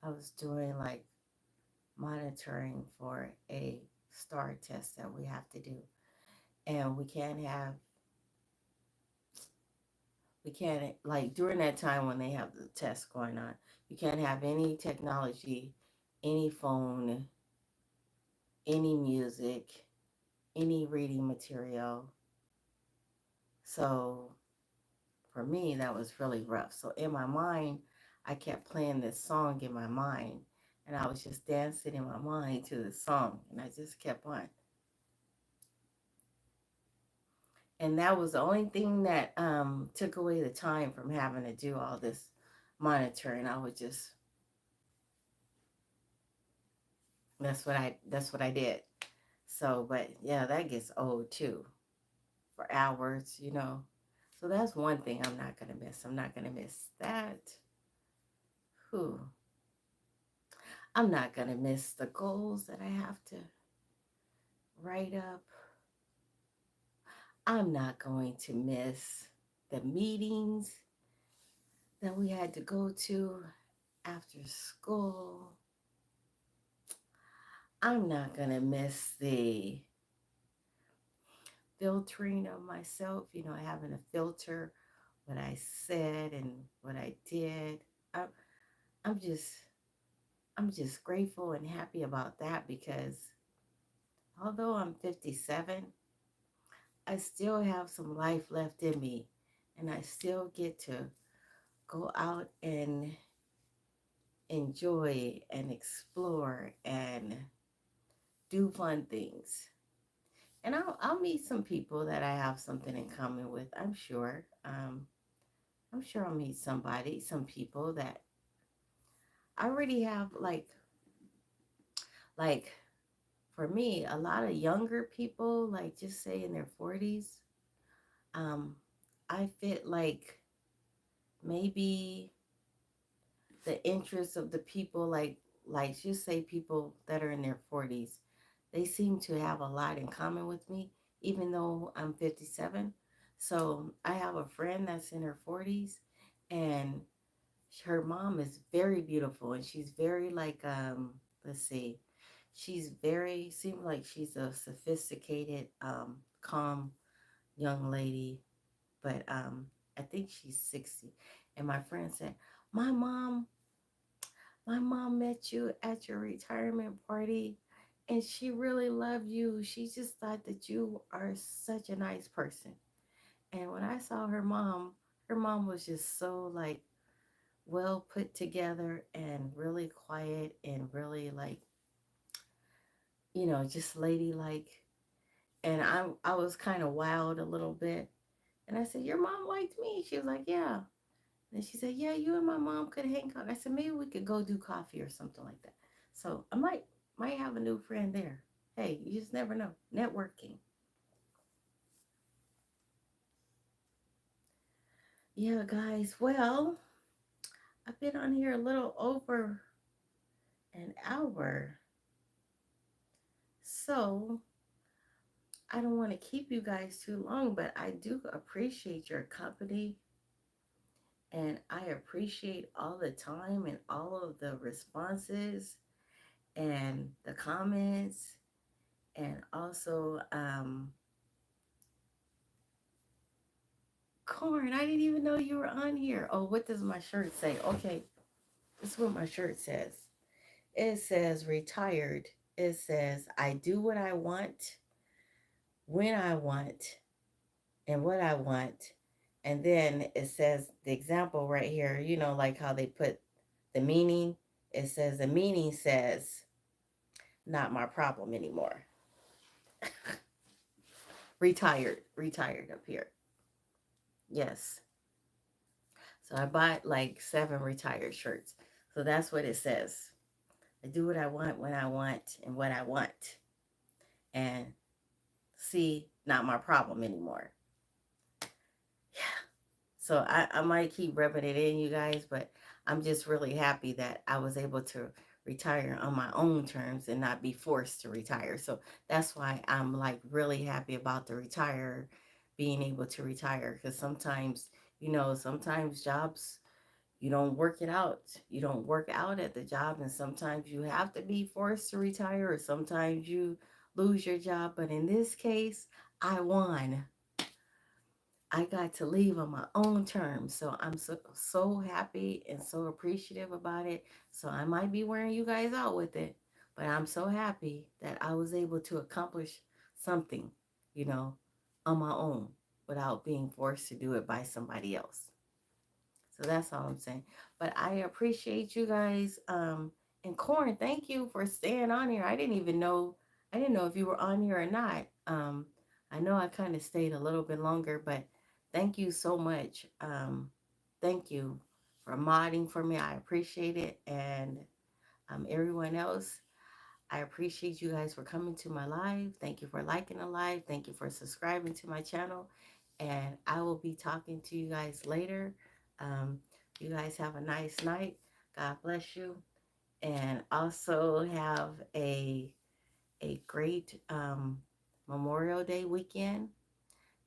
I was doing like monitoring for a STAR test that we have to do. And we can't, like, during that time when they have the test going on, you can't have any technology, any phone, any music, any reading material. So for me, that was really rough. So in my mind, I kept playing this song in my mind, and I was just dancing in my mind to the song, and I just kept on. And that was the only thing that took away the time from having to do all this monitoring. I would just, that's what I did. So, but yeah, that gets old too, for hours, you know. So that's one thing I'm not gonna miss. I'm not gonna miss that. Whew. I'm not gonna miss the goals that I have to write up. I'm not going to miss. the meetings that we had to go to after school. I'm not going to miss the filtering of myself, having to filter what I said and what I did. I'm, I'm just I'm just grateful and happy about that because although I'm 57, I still have some life left in me and I still get to go out and enjoy and explore and do fun things. And I'll meet some people that I have something in common with, I'm sure. I'm sure I'll meet some people that I already have like for me, a lot of younger people, like just say in their 40s, um, I fit like maybe the interests of the people like just say people that are in their 40s. They seem to have a lot in common with me, even though I'm 57. So I have a friend that's in her 40s and her mom is very beautiful and she's very like let's see, she's very seems like she's a sophisticated calm young lady, but I think she's 60. And my friend said, my mom my mom met you at your retirement party and she really loved you. She just thought that you are such a nice person. And when I saw her mom was just so like well put together and really quiet and really like, just ladylike. And I was kind of wild a little bit. And I said, your mom liked me. She was like, yeah. And she said, yeah, you and my mom could hang out. I said, maybe we could go do coffee or something like that. So I might have a new friend there. Hey, you just never know. Networking. Yeah, guys. Well, I've been on here a little over an hour. So I don't want to keep you guys too long, but I do appreciate your company and I appreciate all the time and all of the responses and the comments and also Corn, I didn't even know you were on here. Oh, what does my shirt say? Okay, this is what my shirt says. It says retired. It says I do what I want, when I want, and what I want. And then it says the example right here, like how they put the meaning. It says the meaning says not my problem anymore. Retired up here. Yes. So I bought like 7 retired shirts. So that's what it says. I do what I want, when I want, and what I want. And see, not my problem anymore. Yeah. So I might keep rubbing it in, you guys, but I'm just really happy that I was able to retire on my own terms and not be forced to retire. So that's why I'm like really happy about being able to retire. Because sometimes jobs, you don't work it out. You don't work out at the job, and sometimes you have to be forced to retire, or sometimes you lose your job. But in this case, I won. I got to leave on my own terms. So I'm so happy and so appreciative about it. So I might be wearing you guys out with it, but I'm so happy that I was able to accomplish something, you know, on my own without being forced to do it by somebody else. So that's all I'm saying. But I appreciate you guys. And Corn, thank you for staying on here. I didn't know if you were on here or not. I know I kind of stayed a little bit longer, but thank you so much. Thank you for modding for me. I appreciate it. And everyone else, I appreciate you guys for coming to my live. Thank you for liking the live. Thank you for subscribing to my channel. And I will be talking to you guys later. Um, you guys have a nice night. God bless you. And also have a great Memorial Day weekend.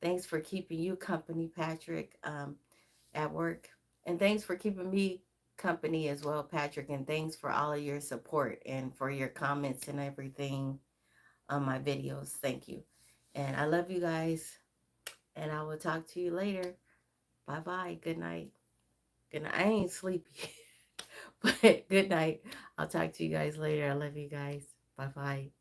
Thanks for keeping you company, Patrick, at work. And thanks for keeping me company as well, Patrick. And thanks for all of your support and for your comments and everything on my videos. Thank you. And I love you guys. And I will talk to you later. Bye bye. Good night. Good night. I ain't sleepy, but good night. I'll talk to you guys later. I love you guys. Bye bye.